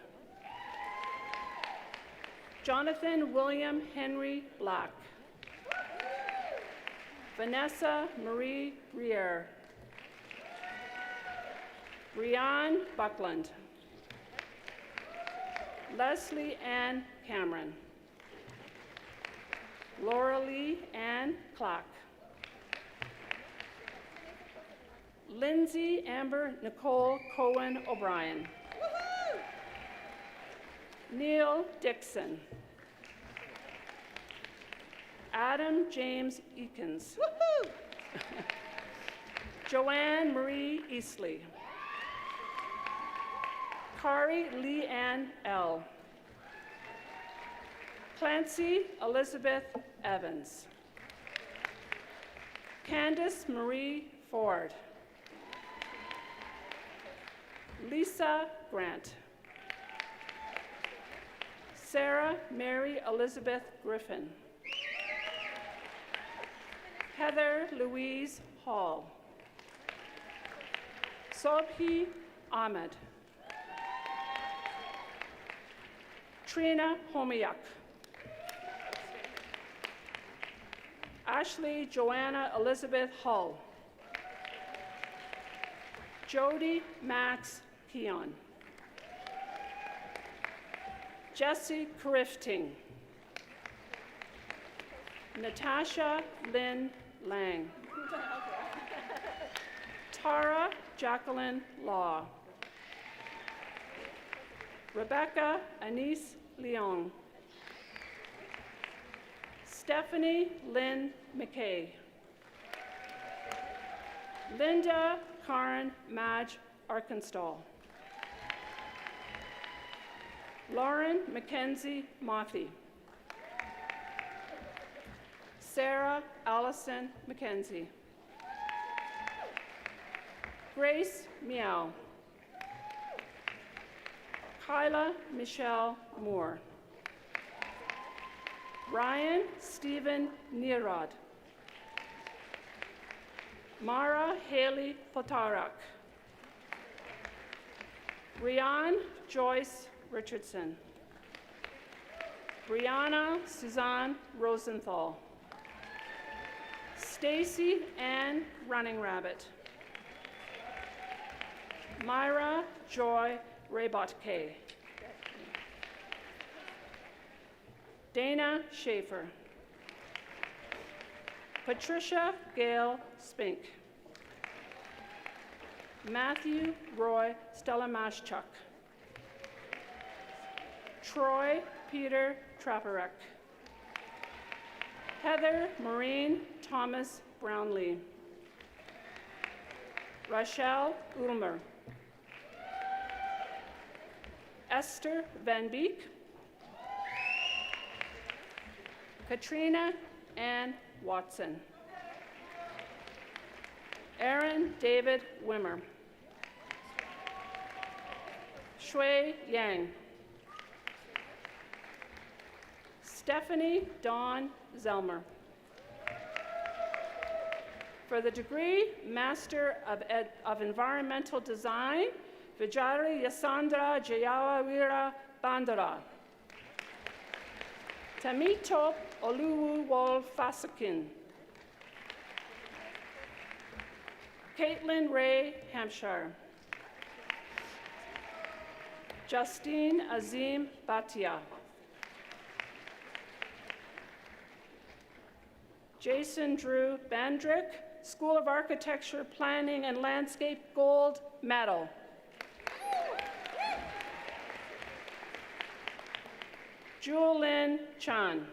Jonathan William Henry Black. Vanessa Marie Briere. Brianne Buckland. Leslie Ann Cameron. Laura Lee Ann Clark. Lindsay Amber Nicole Cohen O'Brien. Neil Dixon. Adam James Eakins. Joanne Marie Eastley. Kari Lee Ann L. Clancy Elizabeth Evans. Candace Marie Ford. Lisa Grant. Sarah Mary Elizabeth Griffin. Heather Louise Hall. Sobhi Ahmed. Trina Homiak. Ashley Joanna Elizabeth Hull. Jody Max Keon. Jesse Crifting. Natasha Lynn Lang. Tara Jacqueline Law. Rebecca Anise Leong. Stephanie Lynn McKay. Linda Karen Madge Arkansas. Lauren Mackenzie Mothy. Sarah Allison McKenzie. Grace Meow. Kyla Michelle Moore. Ryan Stephen Nierod. Mara Haley Potarak. Rian Joyce Richardson. Brianna Suzanne Rosenthal. Stacy Ann Running Rabbit. Myra Joy Raybotke. Dana Schaefer. Patricia Gail Spink. Matthew Roy Stelamaschuk. Troy Peter Traparek. Heather Maureen Thomas Brownlee. Rachelle Ulmer. Esther Van Beek. Katrina Ann Watson. Aaron David Wimmer. Shui Yang. Stephanie Dawn Zelmer. For the degree Master of Environmental Design, Vijari Yasandra Jayawira Bandara. Tamito Oluwu Wol Fasakin. Caitlin Ray Hampshire. Justine Azim Batia. Jason Drew Bandrick, School of Architecture, Planning and Landscape Gold Medal. Julin Chan.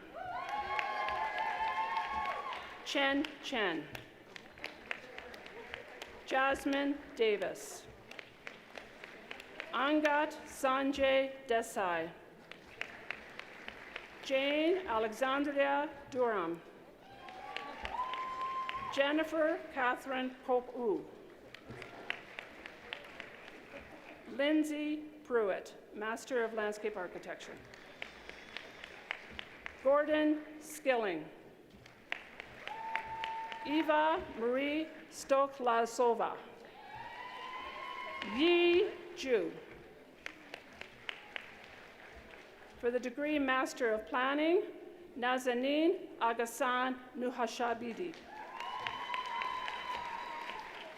Chen Chen. Jasmine Davis. Angat Sanjay Desai. Jane Alexandria Durham. Jennifer Catherine Pope-U. Lindsay Pruitt, Master of Landscape Architecture. Gordon Skilling. Eva Marie Stoklasova. Yi Ju. For the degree Master of Planning, Nazanin Agasan Nuhashabidi.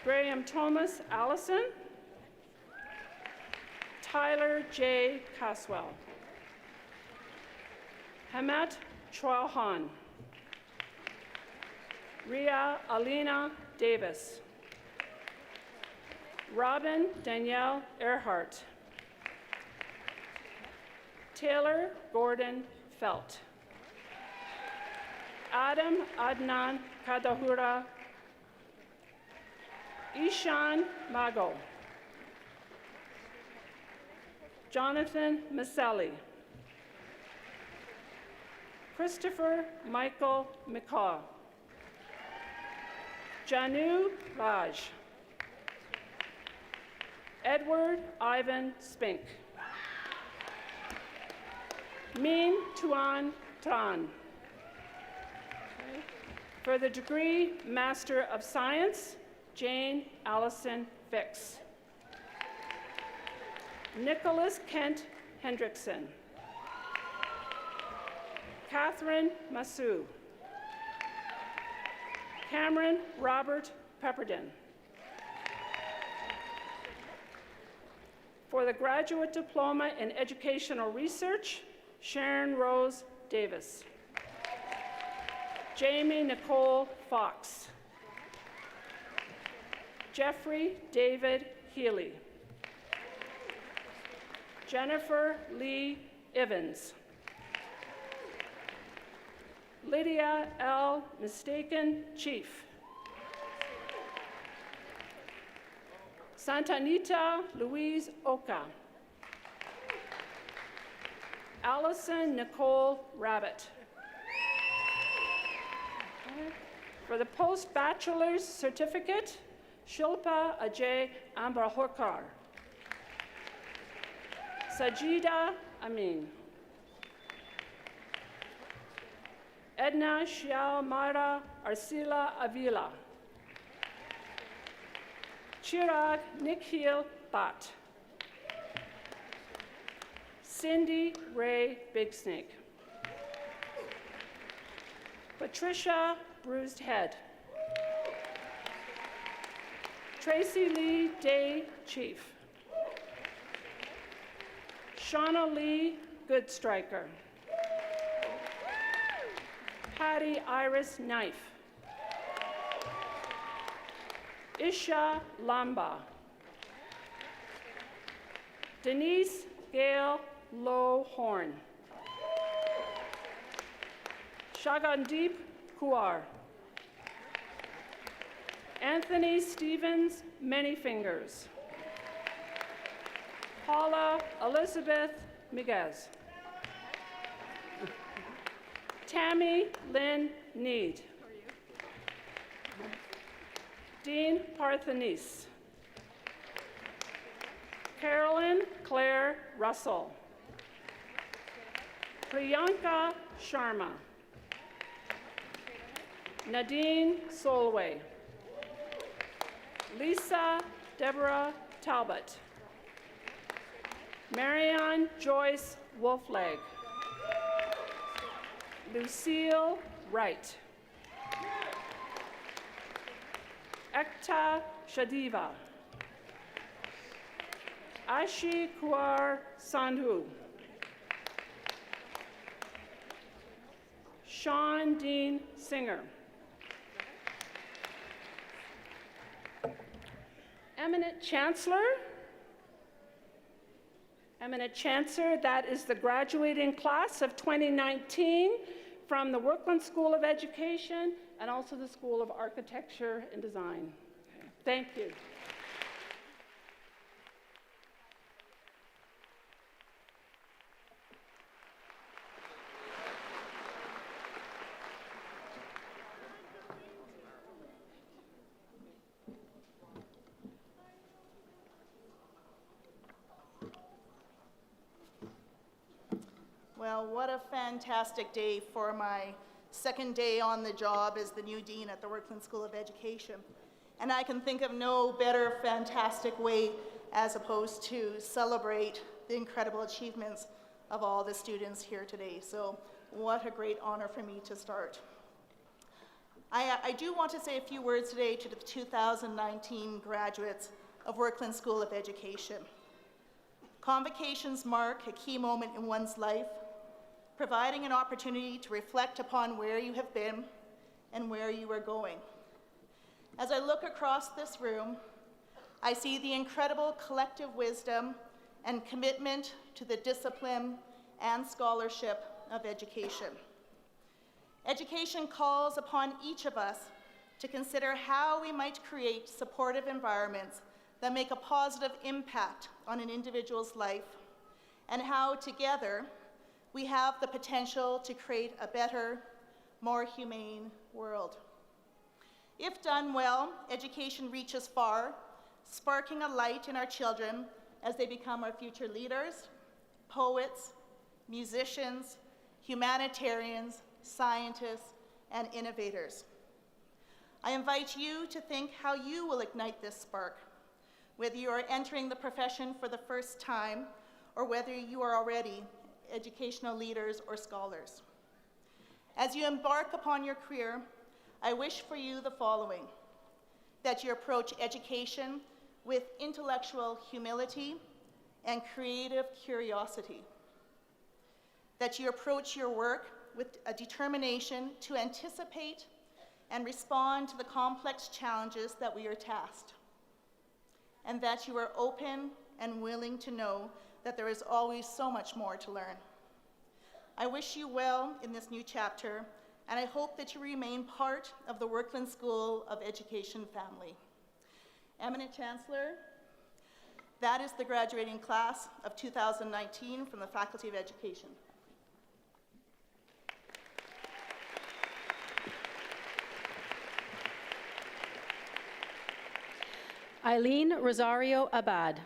Graham Thomas Allison. Tyler J. Caswell. Hamet Chauhan. Ria Alina Davis. Robin Danielle Earhart. Taylor Gordon Felt. Adam Adnan Kadahura. Ishan Mago. Jonathan Maselli. Christopher Michael McCaw. Janu Raj. Edward Ivan Spink. Min Tuan Tran. For the degree Master of Science, Jane Allison Fix. Nicholas Kent Hendrickson. Catherine Massou. Cameron Robert Pepperdon. For the Graduate Diploma in Educational Research, Sharon Rose Davis. Jamie Nicole Fox. Jeffrey David Healy. Jennifer Lee Evans. Lydia L. Mistaken Chief. Santanita Louise Oka. Allison Nicole Rabbit. For the post-bachelor's certificate, Shilpa Ajay Ambarhorkar. Sajida Amin. Edna Shiamara Arcila Avila. Chirag Nikhil Bhatt. Cindy Ray Bigsnake. Patricia Bruised Head. Tracy Lee Day Chief. Shauna Lee Goodstriker. Patty Iris Knife. Isha Lamba. Denise Gail Low Horn. Shagandeep Kuar. Anthony Stevens Many Fingers. Paula Elizabeth Miguez. Tammy Lynn Need. Dean Parthenese. Carolyn Claire Russell. Priyanka Sharma. Nadine Solway. Lisa Deborah Talbot. Marianne Joyce Wolfleg. Lucille Wright. Ekta Shadiva. Ashi Kuar Sandhu. Sean Dean Singer. Eminent Chancellor. Eminent Chancellor, that is the graduating class of 2019 from the Workland School of Education and also the School of Architecture and Design. Okay. Thank you. Well, what a fantastic day for my second day on the job as the new dean at the Workland School of Education. And I can think of no better fantastic way as opposed to celebrate the incredible achievements of all the students here today. So what a great honor for me to start. I do want to say a few words today to the 2019 graduates of Workland School of Education. Convocations mark a key moment in one's life, providing an opportunity to reflect upon where you have been and where you are going. As I look across this room, I see the incredible collective wisdom and commitment to the discipline and scholarship of education. Education calls upon each of us to consider how we might create supportive environments that make a positive impact on an individual's life, and how together we have the potential to create a better, more humane world. If done well, education reaches far, sparking a light in our children as they become our future leaders, poets, musicians, humanitarians, scientists, and innovators. I invite you to think how you will ignite this spark whether you are entering the profession for the first time or whether you are already educational leaders or scholars. As you embark upon your career, I wish for you the following: that you approach education with intellectual humility and creative curiosity, that you approach your work with a determination to anticipate and respond to the complex challenges that we are tasked, and that you are open and willing to know that there is always so much more to learn. I wish you well in this new chapter, and I hope that you remain part of the Workland School of Education family. Eminent Chancellor, that is the graduating class of 2019 from the Faculty of Education. Eileen Rosario Abad.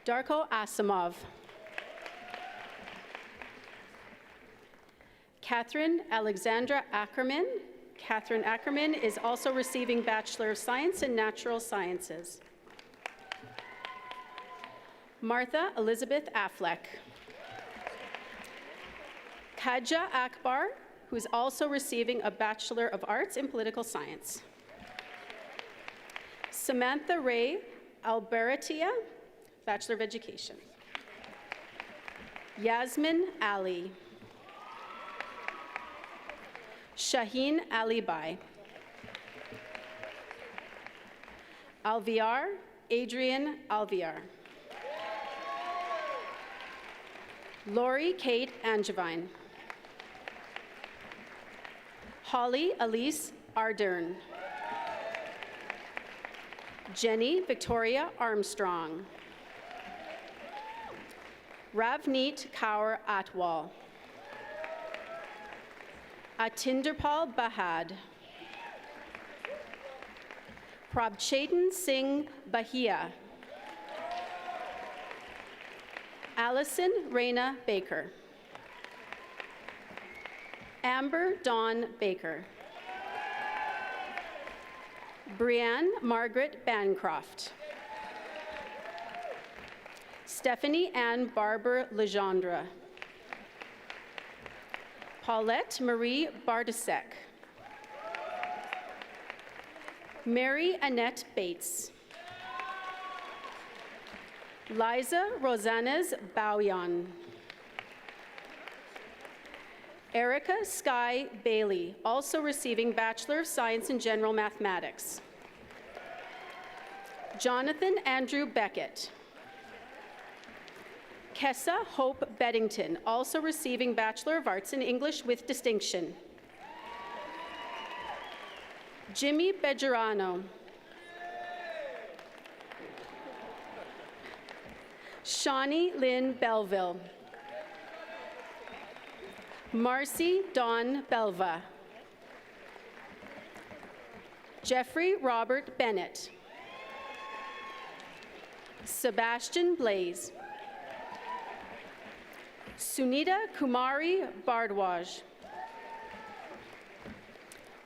Darko Asimov. Catherine Alexandra Ackerman. Catherine Ackerman is also receiving Bachelor of Science in Natural Sciences. Martha Elizabeth Affleck. Kaja Akbar, who is also receiving a Bachelor of Arts in Political Science. Samantha Ray Alberitia, Bachelor of Education. Yasmin Ali. Shaheen Alibai. Alviar Adrian Alviar. Lori Kate Angevine. Holly Elise Ardern. Jenny Victoria Armstrong. Ravneet Kaur Atwal. Atinderpal Bahad. Prabchetan Singh Bahia. Allison Raina Baker. Amber Dawn Baker. Brianne Margaret Bancroft. Stephanie Ann Barber Legendre. Paulette Marie Bardasek. Mary Annette Bates. Liza Rosanez Bauyan. Erica Sky Bailey, also receiving Bachelor of Science in General Mathematics. Jonathan Andrew Beckett. Kessa Hope Beddington, also receiving Bachelor of Arts in English with distinction. Jimmy Bejarano. Shawnee Lynn Belleville. Marcy Dawn Belva. Jeffrey Robert Bennett. Sebastian Blaze. Sunita Kumari Bardwaj.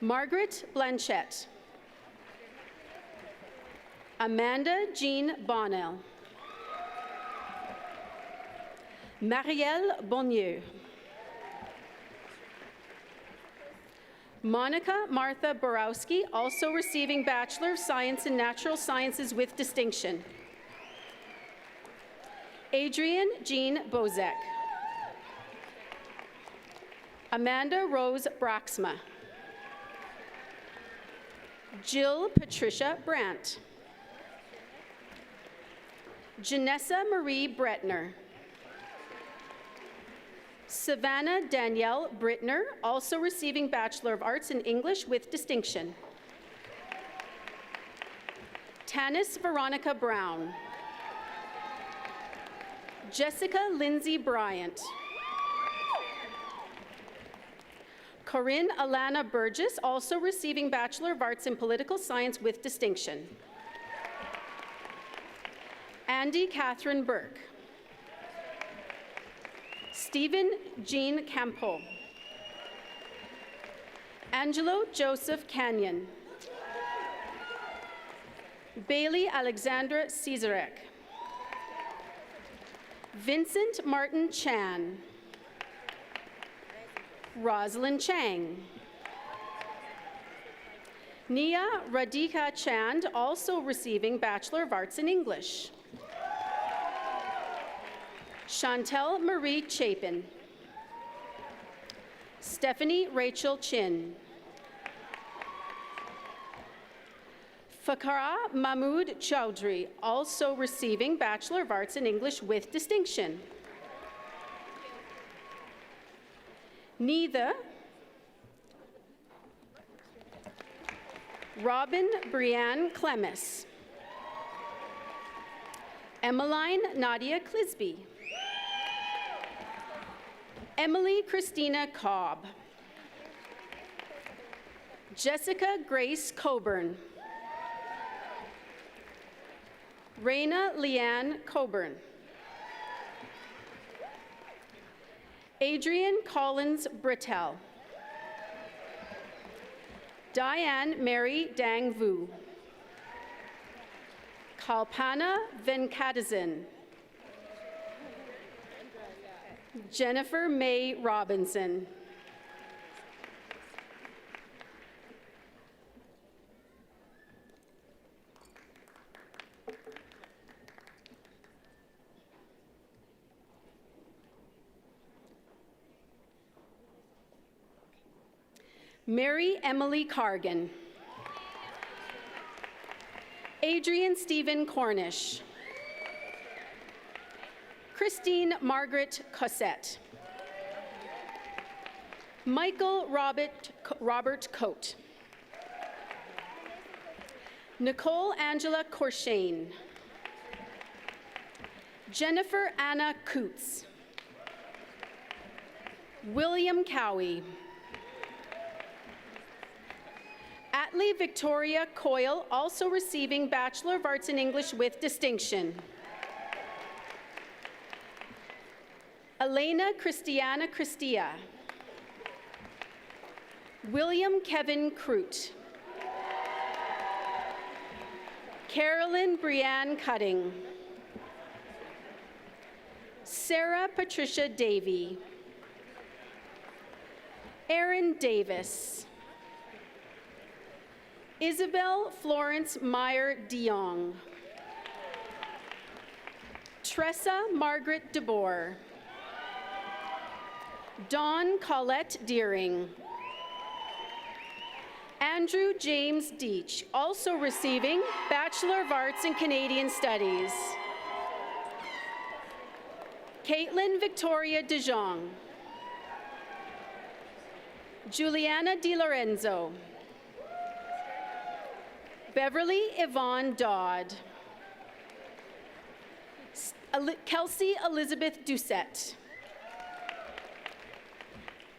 Margaret Blanchette. Amanda Jean Bonnell. Marielle Bonnieu. Monica Martha Borowski, also receiving Bachelor of Science in Natural Sciences with distinction. Adrienne Jean Bozek. Amanda Rose Braxma. Jill Patricia Brandt. Janessa Marie Bretner. Savannah Danielle Brittner, also receiving Bachelor of Arts in English with distinction. Tanis Veronica Brown. Jessica Lindsay Bryant. Corinne Alana Burgess, also receiving Bachelor of Arts in Political Science with distinction. Andy Catherine Burke. Stephen Jean Campo. Angelo Joseph Canyon. Bailey Alexandra Cesarek. Vincent Martin Chan. Rosalind Chang. Nia Radhika Chand, also receiving Bachelor of Arts in English. Chantel Marie Chapin. Stephanie Rachel Chin. Fakara Mahmood Chowdhury, also receiving Bachelor of Arts in English with distinction. Neither Robin Brianne Clemis. Emmeline Nadia Clisby. Emily Christina Cobb. Jessica Grace Coburn. Raina Leanne Coburn. Adrian Collins Brittel. Diane Mary Dang Vu. Kalpana Venkatazan. Jennifer May Robinson. Mary Emily Cargan. Adrian Stephen Cornish. Christine Margaret Cossette. Michael Robert Coate. Nicole Angela Corshane. Jennifer Anna Coots. William Cowie. Atlee Victoria Coyle, also receiving Bachelor of Arts in English with distinction. Elena Christiana Christia. William Kevin Crute. Carolyn Brianne Cutting. Sarah Patricia Davey. Aaron Davis. Isabel Florence Meyer DeYoung. Tressa Margaret DeBoer. Dawn Colette Deering. Andrew James Deach, also receiving Bachelor of Arts in Canadian Studies. Caitlin Victoria DeJong. Juliana DiLorenzo. Beverly Yvonne Dodd. Kelsey Elizabeth Doucette.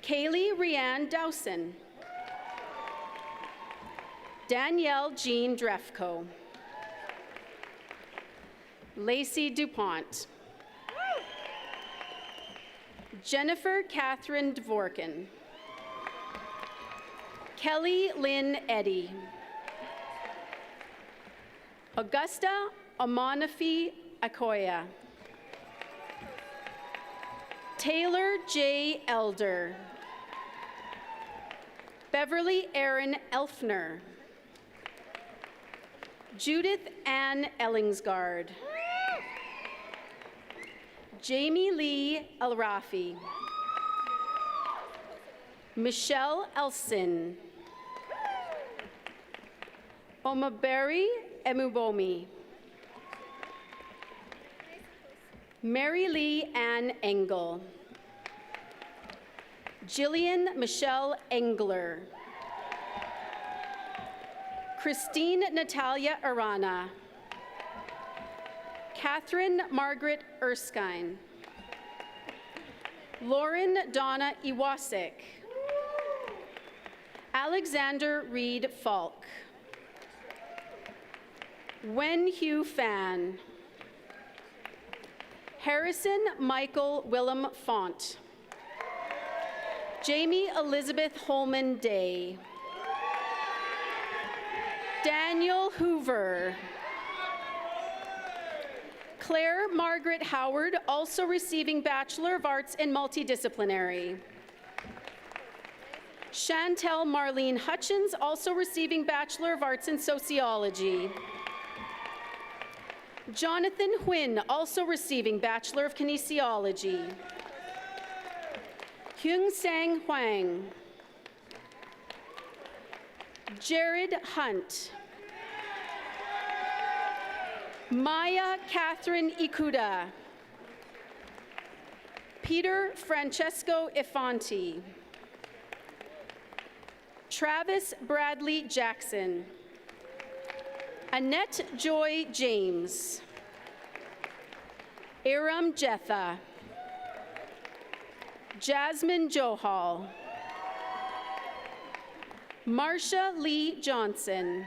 Kaylee Rianne Dowson. Danielle Jean Drefko. Lacey DuPont. Jennifer Catherine Dvorkin. Kelly Lynn Eddy. Augusta Amanafi Akoya. Taylor J. Elder. Beverly Aaron Elfner. Judith Ann Ellingsgard. Jamie Lee Elrafi. Michelle Elson. Omaberi Emubomi. Mary Lee Ann Engel. Jillian Michelle Engler. Christine Natalia Arana. Catherine Margaret Erskine. Lauren Donna Iwasik. Alexander Reed Falk. Wen Hugh Fan. Harrison Michael Willem Font. Jamie Elizabeth Holman Day. Daniel Hoover. Claire Margaret Howard, also receiving Bachelor of Arts in Multidisciplinary. Chantel Marlene Hutchins, also receiving Bachelor of Arts in Sociology. Jonathan Huynh, also receiving Bachelor of Kinesiology. Hyung Sang Hwang. Jared Hunt. Maya Catherine Ikuda. Peter Francesco Ifanti. Travis Bradley Jackson. Annette Joy James. Aram Jetha. Jasmine Johal. Marsha Lee Johnson.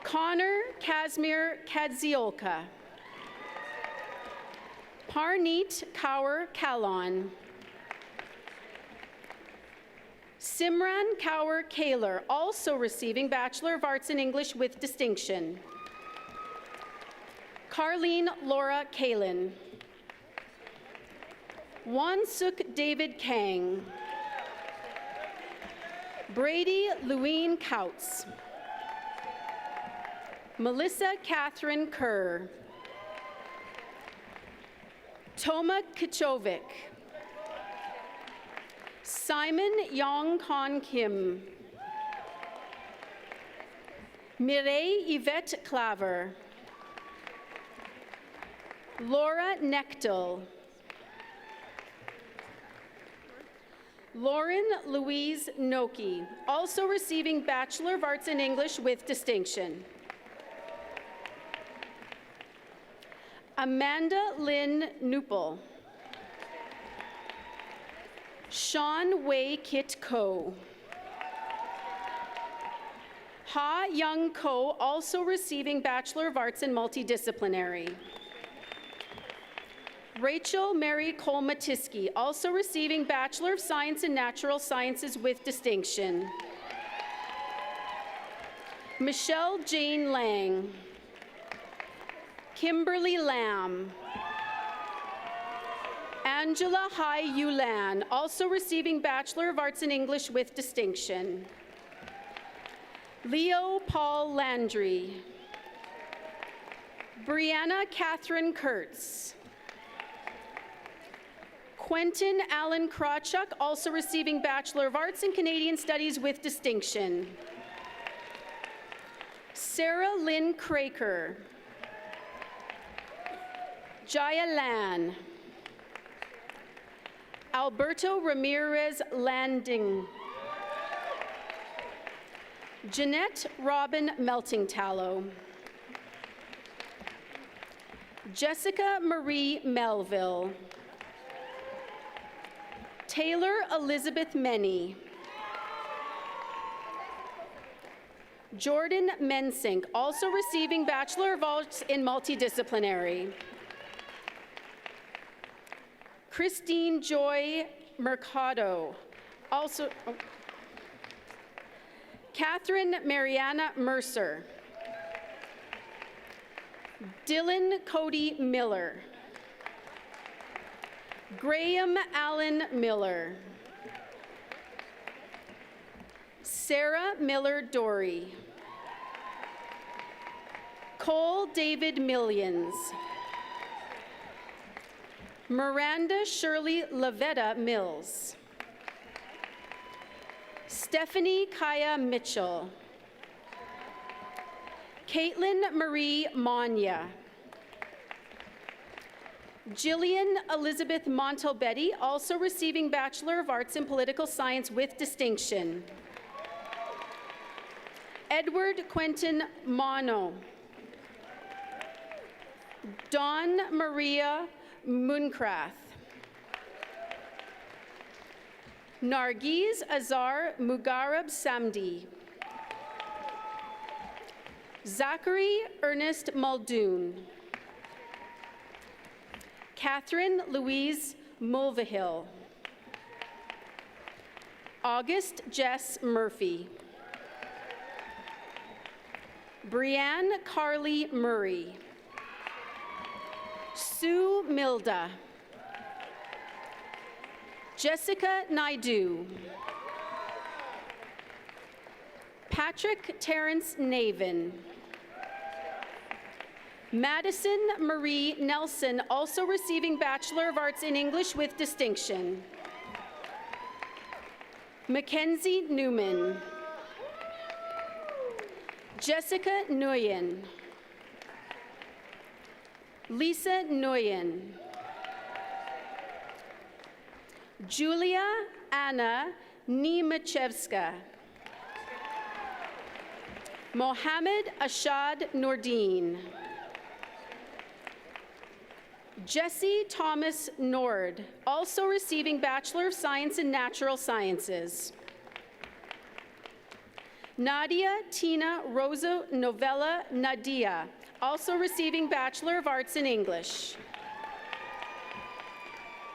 Connor Casimir Kadziolka. Parneet Kaur Kalon. Simran Kaur Kaler, also receiving Bachelor of Arts in English with distinction. Carlene Laura Kalin. Wansuk David Kang. Brady Louine Couts. Melissa Catherine Kerr. Toma Kichovic. Simon Yong Kon Kim. Mireille Yvette Claver. Laura Nechtel. Lauren Louise Noki, also receiving Bachelor of Arts in English with distinction. Amanda Lynn Nupel. Sean Wei Kit Ko. Ha Young Ko, also receiving Bachelor of Arts in Multidisciplinary. Rachel Mary Kolmatiski, also receiving Bachelor of Science in Natural Sciences with distinction. Michelle Jane Lang. Kimberly Lamb. Angela Hai Yulan, also receiving Bachelor of Arts in English with distinction. Leo Paul Landry. Brianna Catherine Kurtz. Quentin Allen Krawchuk, also receiving Bachelor of Arts in Canadian Studies with distinction. Sarah Lynn Craker. Jaya Lan. Alberto Ramirez Landing. Jeanette Robin Meltingtallow. Jessica Marie Melville. Taylor Elizabeth Menny. Jordan Mensink, also receiving Bachelor of Arts in Multidisciplinary. Christine Joy Mercado, also. Catherine Mariana Mercer. Dylan Cody Miller. Graham Allen Miller. Sarah Miller Dory. Cole David Millions. Miranda Shirley Lavetta Mills. Stephanie Kaya Mitchell. Caitlin Marie Manya. Jillian Elizabeth Montalbetti, also receiving Bachelor of Arts in Political Science with distinction. Edward Quentin Mono. Dawn Maria Munkrath. Nargiz Azar Mugarab Samdi. Zachary Ernest Muldoon. Catherine Louise Mulvihill. August Jess Murphy. Brianne Carly Murray. Sue Milda. Jessica Naidu. Patrick Terrence Navin. Madison Marie Nelson, also receiving Bachelor of Arts in English with distinction. Mackenzie Newman. Jessica Nguyen. Lisa Nguyen. Julia Anna Nemachevska. Mohammed Ashad Nordin. Jesse Thomas Nord, also receiving Bachelor of Science in Natural Sciences. Nadia Tina Rosa Novella Nadia, also receiving Bachelor of Arts in English.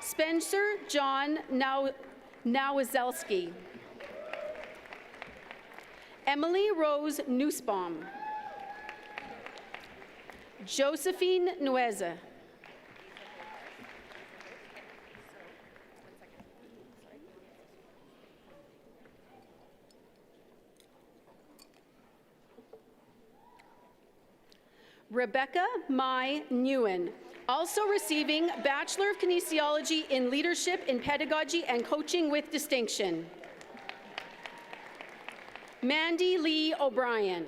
Spencer John Nowazelski. Emily Rose Nussbaum. Josephine Nueza. Rebecca Mai Nguyen, also receiving Bachelor of Kinesiology in Leadership in Pedagogy and Coaching with distinction. Mandy Lee O'Brien.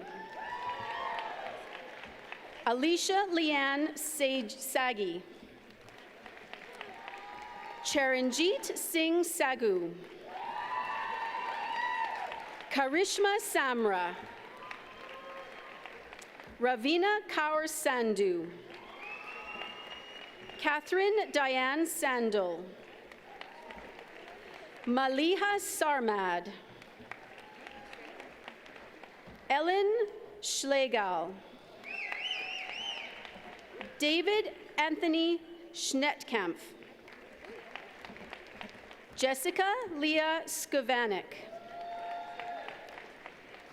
Alicia Leanne Sagi. Charanjit Singh Sagu. Karishma Samra. Ravina Kaur Sandhu. Catherine Diane Sandel. Maliha Sarmad. Ellen Schlegel. David Anthony Schnettkampf. Jessica Leah Skovanek.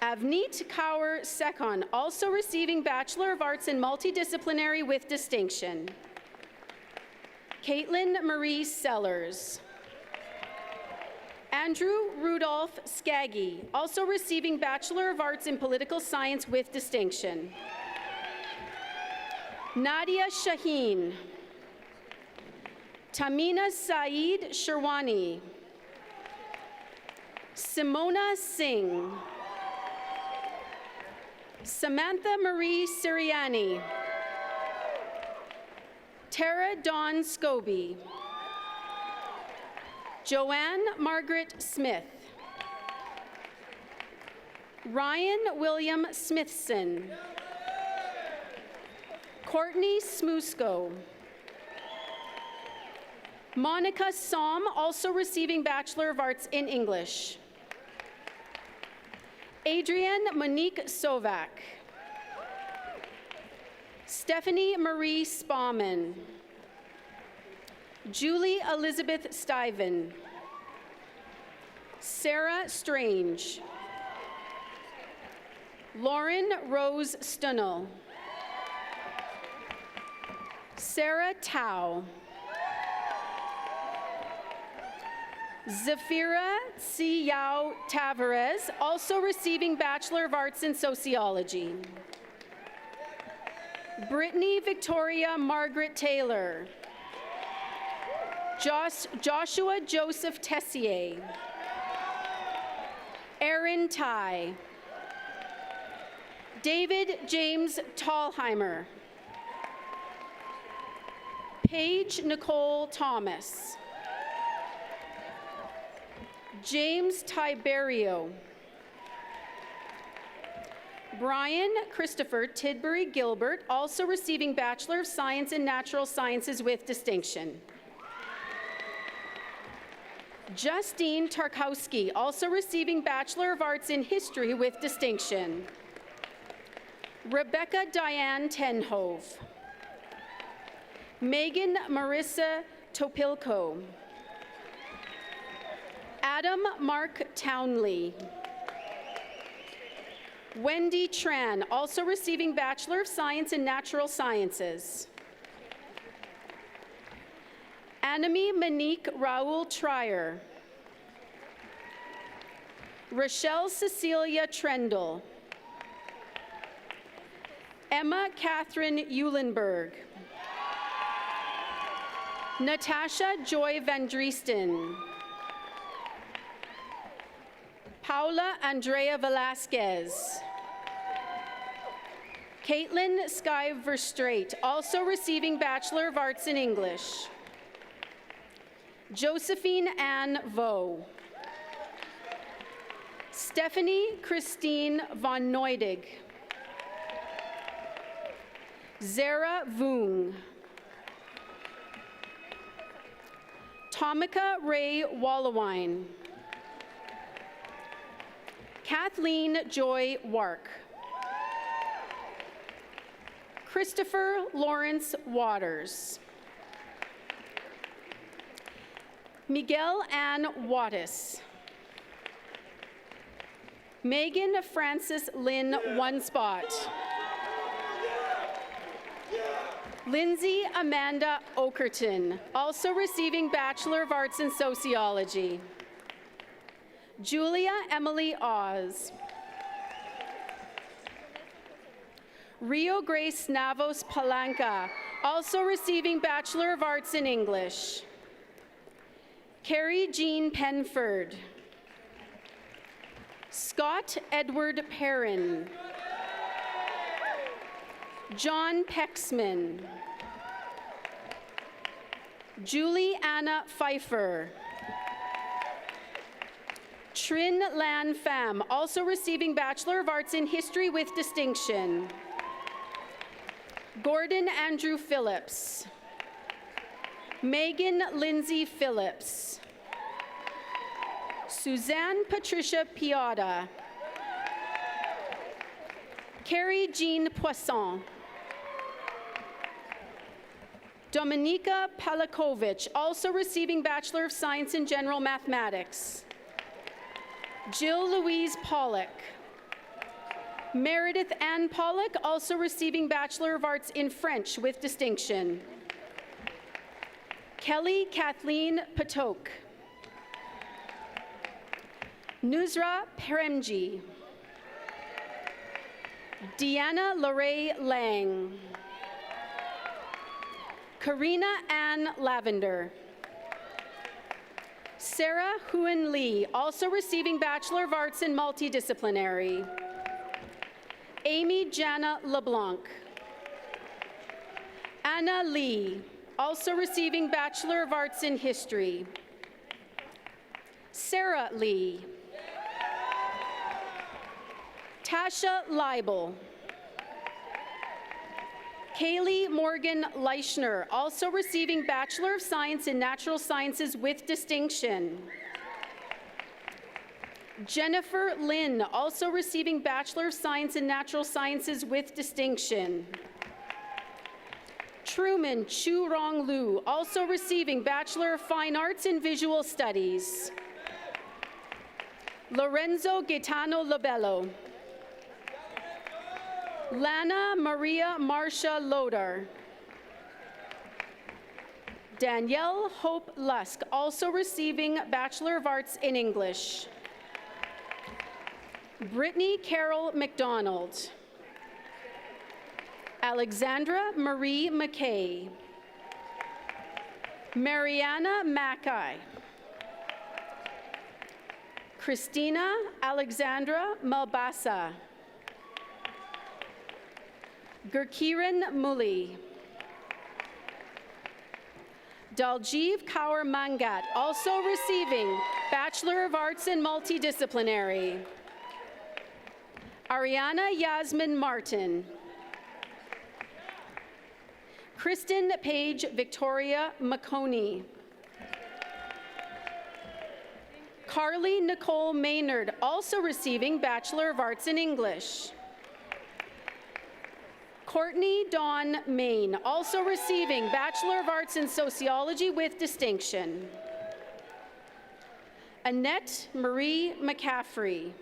Avneet Kaur Sekon, also receiving Bachelor of Arts in Multidisciplinary with distinction. Caitlin Marie Sellers. Andrew Rudolph Skaggy, also receiving Bachelor of Arts in Political Science with distinction. Nadia Shaheen. Tamina Saeed Sherwani. Simona Singh. Samantha Marie Siriani. Tara Dawn Scobie. Joanne Margaret Smith. Ryan William Smithson. Courtney Smusko. Monica Som, also receiving Bachelor of Arts in English. Adrienne Monique Sovak. Stephanie Marie Spauman. Julie Elizabeth Stiven. Sarah Strange. Lauren Rose Stunnell. Sarah Tao. Zafira Siyao Tavares, also receiving Bachelor of Arts in Sociology. Brittany Victoria Margaret Taylor. Joshua Joseph Tessier. Aaron Tai. David James Tallheimer. Paige Nicole Thomas. James Tiberio. Brian Christopher Tidbury Gilbert, also receiving Bachelor of Science in Natural Sciences with distinction. Justine Tarkowski, also receiving Bachelor of Arts in History with distinction. Rebecca Diane Tenhove. Megan Marissa Topilko. Adam Mark Townley. Wendy Tran, also receiving Bachelor of Science in Natural Sciences. Anami Monique Raoul Trier. Rochelle Cecilia Trendle. Emma Catherine Eulenberg. Natasha Joy Van Driesten. Paula Andrea Velasquez. Caitlin Sky Verstrate, also receiving Bachelor of Arts in English. Josephine Ann Vo. Stephanie Christine von Neudig. Zara Voong. Tomika Ray Wallawine. Kathleen Joy Wark. Christopher Lawrence Waters. Miguel Ann Wattis. Megan Frances Lynn One Spot. Lindsay Amanda Okerton, also receiving Bachelor of Arts in Sociology. Julia Emily Oz. Rio Grace Navos Palanca, also receiving Bachelor of Arts in English. Carrie Jean Penford. Scott Edward Perrin. John Pexman. Julie Anna Pfeiffer. Trin Lan Pham, also receiving Bachelor of Arts in History with distinction. Gordon Andrew Phillips. Megan Lindsay Phillips. Suzanne Patricia Piata. Carrie Jean Poisson. Dominika Palakovich, also receiving Bachelor of Science in General Mathematics. Jill Louise Pollock. Meredith Ann Pollock, also receiving Bachelor of Arts in French with distinction. Kelly Kathleen Patok. Nusra Premji. Deanna Lorraine Lang. Karina Ann Lavender. Sarah Huan Lee, also receiving Bachelor of Arts in Multidisciplinary. Amy Jana LeBlanc. Anna Lee, also receiving Bachelor of Arts in History. Sarah Lee. Tasha Leibel. Kaylee Morgan Leichner, also receiving Bachelor of Science in Natural Sciences with distinction. Jennifer Lynn, also receiving Bachelor of Science in Natural Sciences with distinction. Truman Chu Rong Lu, also receiving Bachelor of Fine Arts in Visual Studies. Lorenzo Gaetano Lobello. Lana Maria Marcia Loder. Danielle Hope Lusk, also receiving Bachelor of Arts in English. Brittany Carol McDonald. Alexandra Marie McKay. Mariana Mackay. Christina Alexandra Malbasa. Gurkiran Muli. Daljeev Kaur Mangat, also receiving Bachelor of Arts in Multidisciplinary. Ariana Yasmin Martin. Kristen Paige Victoria McConey. Carly Nicole Maynard, also receiving Bachelor of Arts in English. Courtney Dawn Main, also receiving Bachelor of Arts in Sociology with distinction. Annette Marie McCaffrey.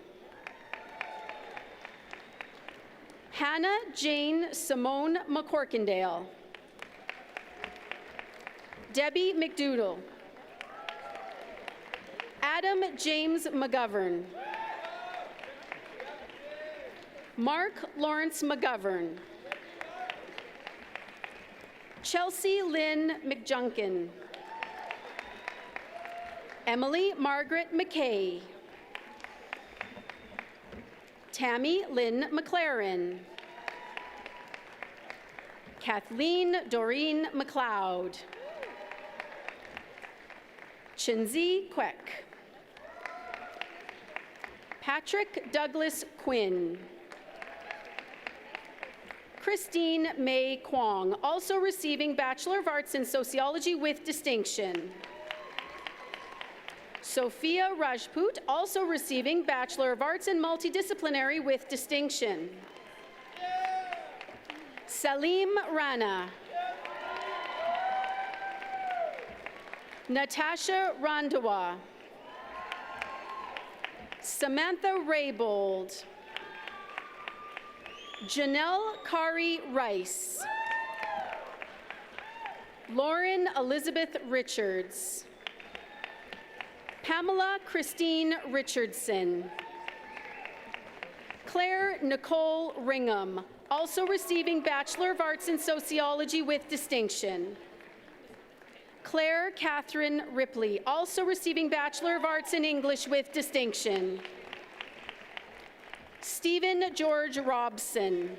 Hannah Jane Simone McCorkindale. Debbie McDoodle. Adam James McGovern. Mark Lawrence McGovern. Chelsea Lynn McJunkin. Emily Margaret McKay. Tammy Lynn McLaren. Kathleen Doreen McLeod. Chinzi Kwek. Patrick Douglas Quinn. Christine May Kwong, also receiving Bachelor of Arts in Sociology with distinction. Sophia Rajput, also receiving Bachelor of Arts in Multidisciplinary with distinction. Salim Rana. Natasha Randawa. Samantha Raybold. Janelle Kari Rice. Lauren Elizabeth Richards. Pamela Christine Richardson. Claire Nicole Ringham, also receiving Bachelor of Arts in Sociology with distinction. Claire Catherine Ripley, also receiving Bachelor of Arts in English with distinction. Stephen George Robson.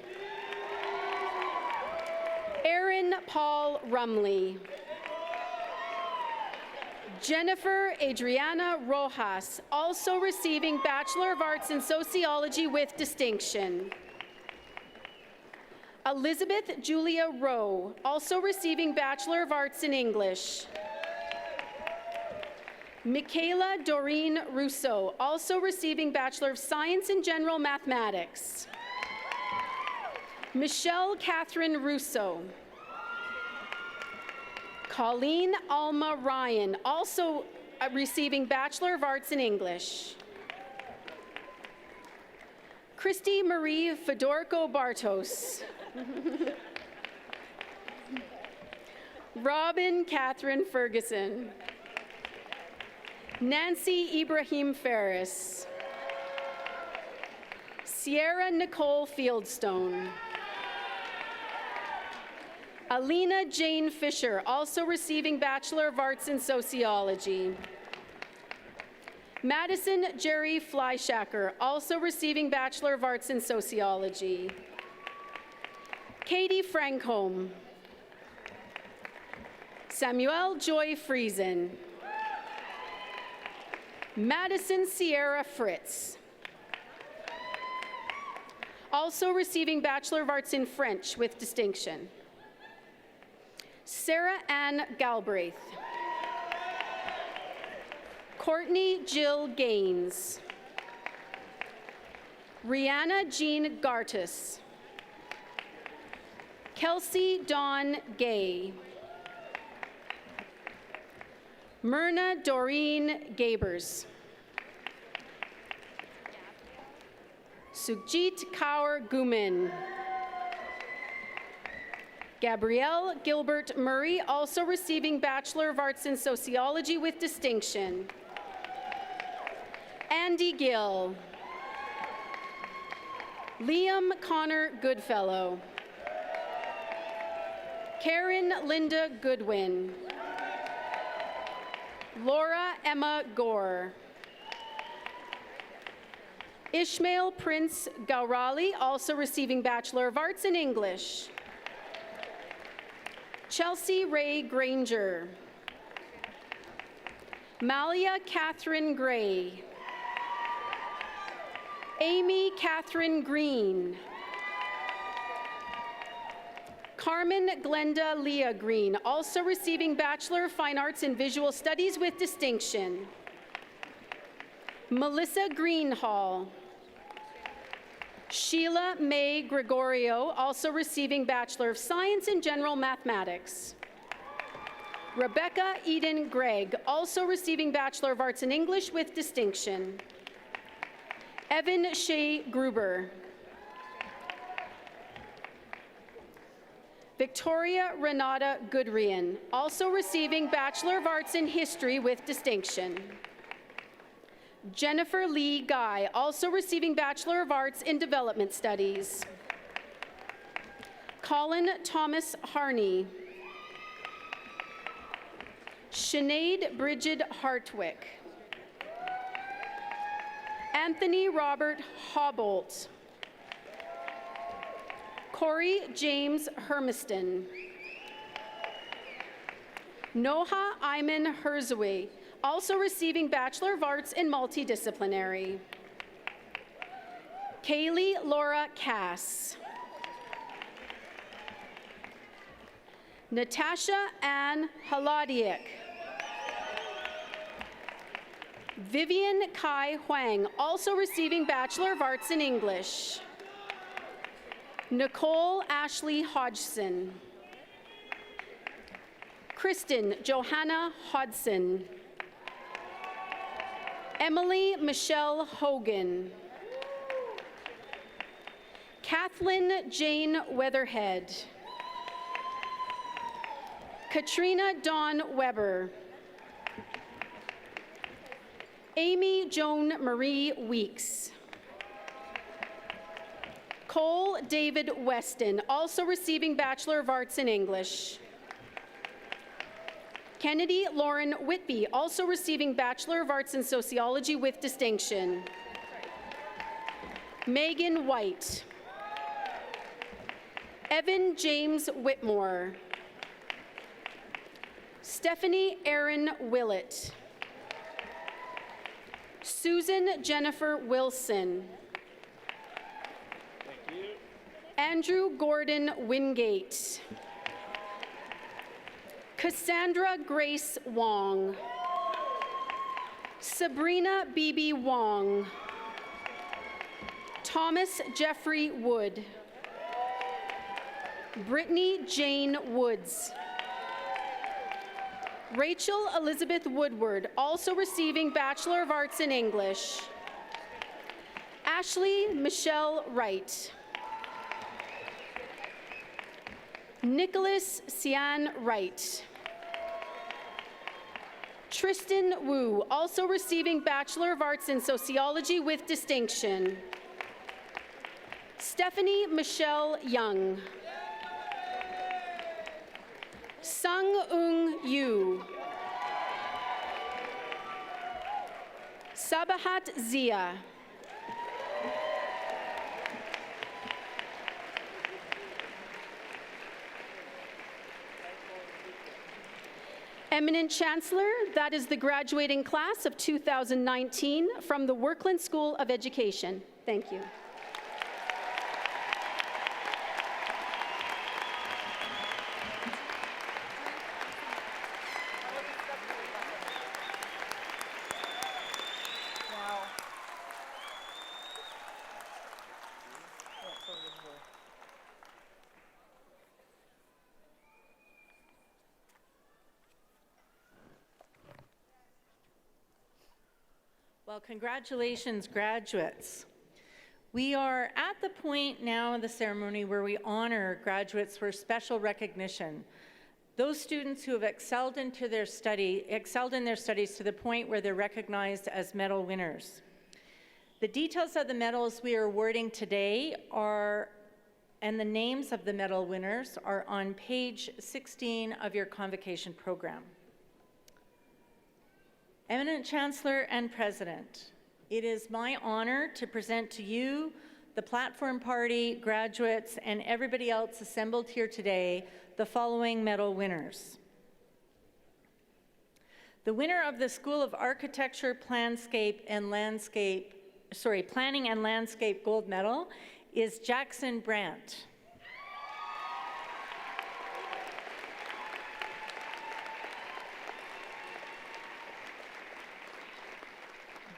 Aaron Paul Rumley. Jennifer Adriana Rojas, also receiving Bachelor of Arts in Sociology with distinction. Elizabeth Julia Rowe, also receiving Bachelor of Arts in English. Michaela Doreen Russo, also receiving Bachelor of Science in General Mathematics. Michelle Catherine Russo. Colleen Alma Ryan, also receiving Bachelor of Arts in English. Christy Marie Fedorko Bartos. Robin Catherine Ferguson. Nancy Ibrahim Ferris. Sierra Nicole Fieldstone. Alina Jane Fisher, also receiving Bachelor of Arts in Sociology. Madison Jerry Fleischacker, also receiving Bachelor of Arts in Sociology. Katie Frankholm. Samuel Joy Friesen. Madison Sierra Fritz. Also receiving Bachelor of Arts in French with distinction. Sarah Ann Galbraith. Courtney Jill Gaines. Rihanna Jean Gartus. Kelsey Dawn Gay. Myrna Doreen Gabers. Sukhjit Kaur Guman. Gabrielle Gilbert Murray, also receiving Bachelor of Arts in Sociology with distinction. Andy Gill. Liam Connor Goodfellow. Karen Linda Goodwin. Laura Emma Gore. Ishmael Prince Gaurali, also receiving Bachelor of Arts in English. Chelsea Ray Granger. Malia Catherine Gray. Amy Catherine Green. Carmen Glenda Leah Green, also receiving Bachelor of Fine Arts in Visual Studies with distinction. Melissa Greenhall. Sheila May Gregorio, also receiving Bachelor of Science in General Mathematics. Rebecca Eden Gregg, also receiving Bachelor of Arts in English with distinction. Evan Shea Gruber. Victoria Renata Goodrian, also receiving Bachelor of Arts in History with distinction. Jennifer Lee Guy, also receiving Bachelor of Arts in Development Studies. Colin Thomas Harney. Sinead Bridget Hartwick. Anthony Robert Hobbolt. Corey James Hermiston. Noha Ayman Herzoui, also receiving Bachelor of Arts in Multidisciplinary. Kaylee Laura Cass. Natasha Ann Haladiak. Vivian Kai Huang, also receiving Bachelor of Arts in English. Nicole Ashley Hodgson. Kristen Johanna Hodson. Emily Michelle Hogan. Kathleen Jane Weatherhead. Katrina Dawn Weber. Amy Joan Marie Weeks. Cole David Weston, also receiving Bachelor of Arts in English. Kennedy Lauren Whitby, also receiving Bachelor of Arts in Sociology with distinction. Megan White. Evan James Whitmore. Stephanie Erin Willett. Susan Jennifer Wilson. Andrew Gordon Wingate. Cassandra Grace Wong. Sabrina Bibi Wong. Thomas Jeffrey Wood. Brittany Jane Woods. Rachel Elizabeth Woodward, also receiving Bachelor of Arts in English. Ashley Michelle Wright. Nicholas Sian Wright. Tristan Wu, also receiving Bachelor of Arts in Sociology with distinction. Stephanie Michelle Young. Sung Ung Yu. Sabahat Zia. Eminent Chancellor, that is the graduating class of 2019 from the Workland School of Education. Thank you. Well, congratulations, graduates. We are at the point now in the ceremony where we honor graduates for special recognition. Those students who have excelled in their studies to the point where they're recognized as medal winners. The details of the medals we are awarding today and the names of the medal winners are on page 16 of your convocation program. Eminent Chancellor and President, it is my honor to present to you, the Platform Party, graduates, and everybody else assembled here today, the following medal winners. The winner of the School of Architecture, Planning and Landscape Gold Medal is Jackson Brandt.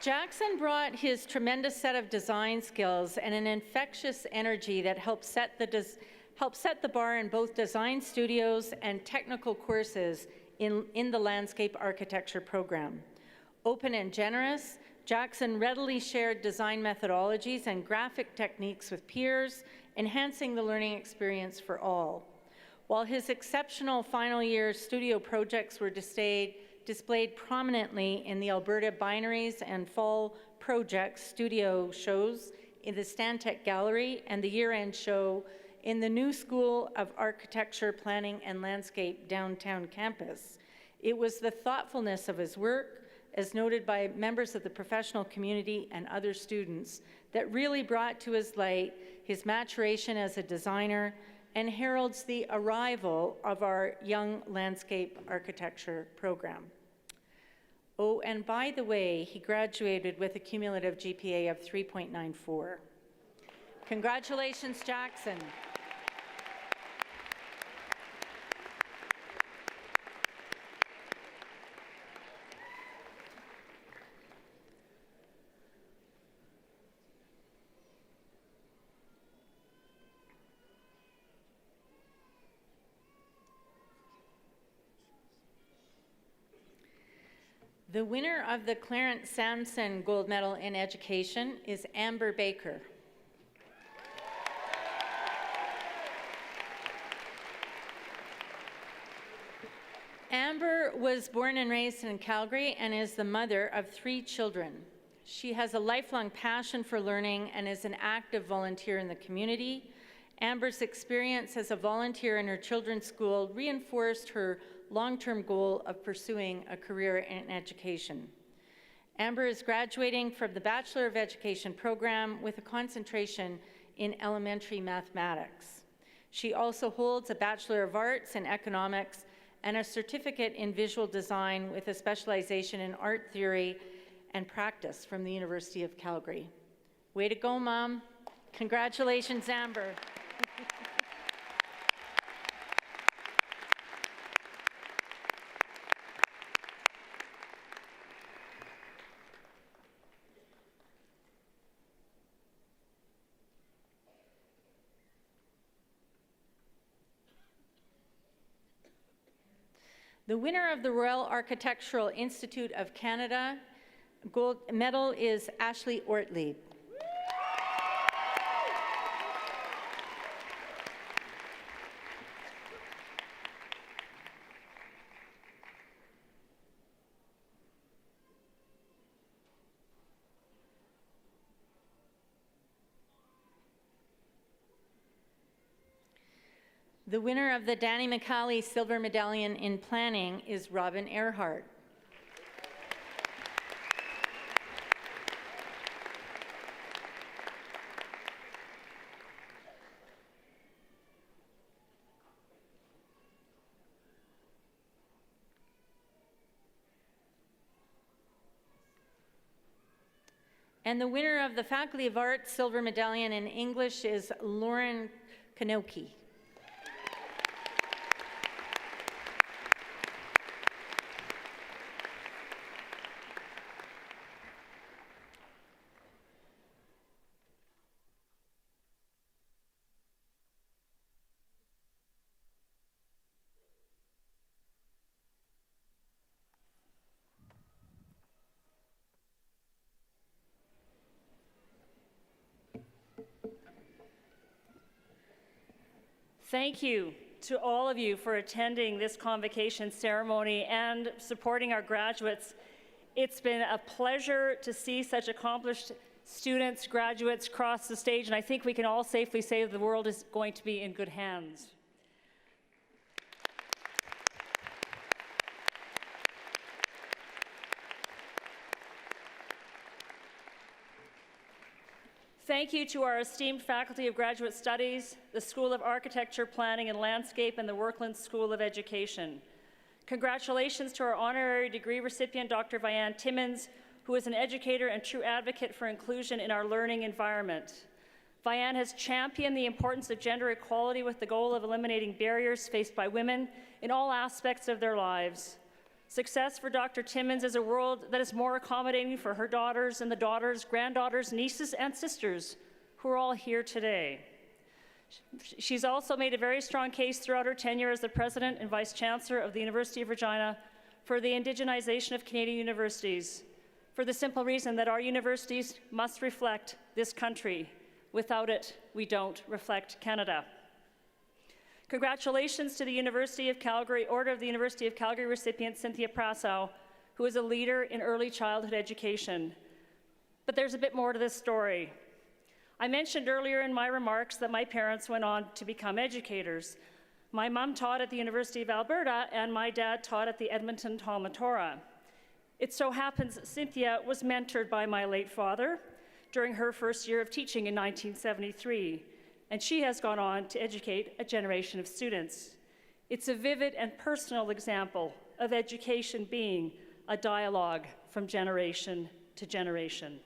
Jackson brought his tremendous set of design skills and an infectious energy that helped set the bar in both design studios and technical courses in the landscape architecture program. Open and generous, Jackson readily shared design methodologies and graphic techniques with peers, enhancing the learning experience for all. While his exceptional final year studio projects were displayed prominently in the Alberta Binaries and Fall Projects studio shows in the Stantec Gallery and the year-end show in the new School of Architecture, Planning and Landscape downtown campus, it was the thoughtfulness of his work, as noted by members of the professional community and other students, that really brought to his light his maturation as a designer and heralds the arrival of our Young Landscape Architecture program. Oh, and by the way, he graduated with a cumulative GPA of 3.94. Congratulations, Jackson. The winner of the Clarence Sampson Gold Medal in Education is Amber Baker. Amber was born and raised in Calgary and is the mother of 3 children. She has a lifelong passion for learning and is an active volunteer in the community. Amber's experience as a volunteer in her children's school reinforced her long-term goal of pursuing a career in education. Amber is graduating from the Bachelor of Education program with a concentration in elementary mathematics. She also holds a Bachelor of Arts in Economics and a certificate in visual design with a specialization in art theory and practice from the University of Calgary. Way to go, Mom. Congratulations, Amber. The winner of the Royal Architectural Institute of Canada Gold Medal is Ashley Ortley. The winner of the Danny McCauley Silver Medallion in Planning is Robin Earhart. And the winner of the Faculty of Arts Silver Medallion in English is Lauren Kanoki. Thank you to all of you for attending this convocation ceremony and supporting our graduates. It's been a pleasure to see such accomplished students, graduates cross the stage, and I think we can all safely say that the world is going to be in good hands. Thank you to our esteemed Faculty of Graduate Studies, the School of Architecture, Planning and Landscape, and the Workland School of Education. Congratulations to our honorary degree recipient, Dr. Vianne Timmins, who is an educator and true advocate for inclusion in our learning environment. Vianne has championed the importance of gender equality with the goal of eliminating barriers faced by women in all aspects of their lives. Success for Dr. Timmins is a world that is more accommodating for her daughters and the daughters, granddaughters, nieces, and sisters who are all here today. She's also made a very strong case throughout her tenure as the President and Vice Chancellor of the University of Regina for the indigenization of Canadian universities, for the simple reason that our universities must reflect this country. Without it, we don't reflect Canada. Congratulations to the University of Calgary, Order of the University of Calgary recipient Cynthia Prasow, who is a leader in early childhood education. But there's a bit more to this story. I mentioned earlier in my remarks that my parents went on to become educators. My mom taught at the University of Alberta, and my dad taught at the Edmonton Talmud Torah. It so happens that Cynthia was mentored by my late father during her first year of teaching in 1973, and she has gone on to educate a generation of students. It's a vivid and personal example of education being a dialogue from generation to generation.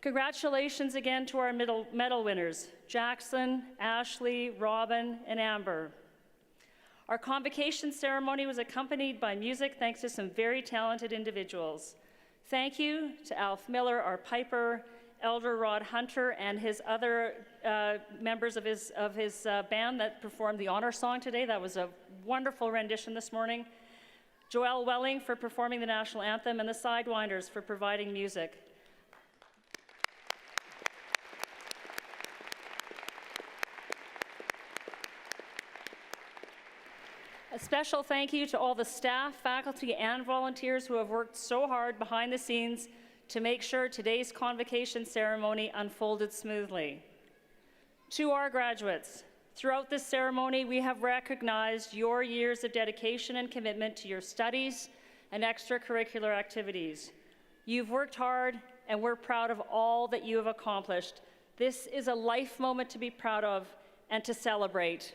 Congratulations again to our medal winners, Jackson, Ashley, Robin, and Amber. Our convocation ceremony was accompanied by music thanks to some very talented individuals. Thank you to Alf Miller, our piper, Elder Rod Hunter, and his other members of his band that performed the honor song today. That was a wonderful rendition this morning. Joelle Welling for performing the national anthem, and the Sidewinders for providing music. A special thank you to all the staff, faculty, and volunteers who have worked so hard behind the scenes to make sure today's convocation ceremony unfolded smoothly. To our graduates, throughout this ceremony, we have recognized your years of dedication and commitment to your studies and extracurricular activities. You've worked hard, and we're proud of all that you have accomplished. This is a life moment to be proud of and to celebrate.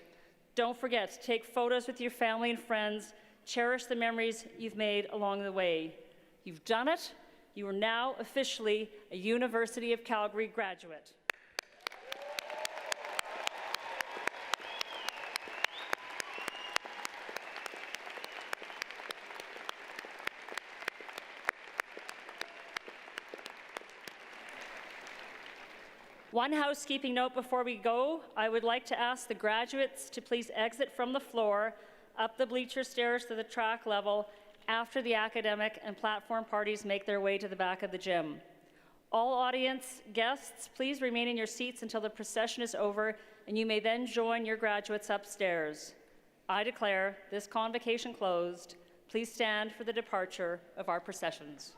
Don't forget to take photos with your family and friends. Cherish the memories you've made along the way. You've done it. You are now officially a University of Calgary graduate. One housekeeping note before we go. I would like to ask the graduates to please exit from the floor, up the bleacher stairs to the track level after the academic and platform parties make their way to the back of the gym. All audience guests, please remain in your seats until the procession is over, and you may then join your graduates upstairs. I declare this convocation closed. Please stand for the departure of our processions.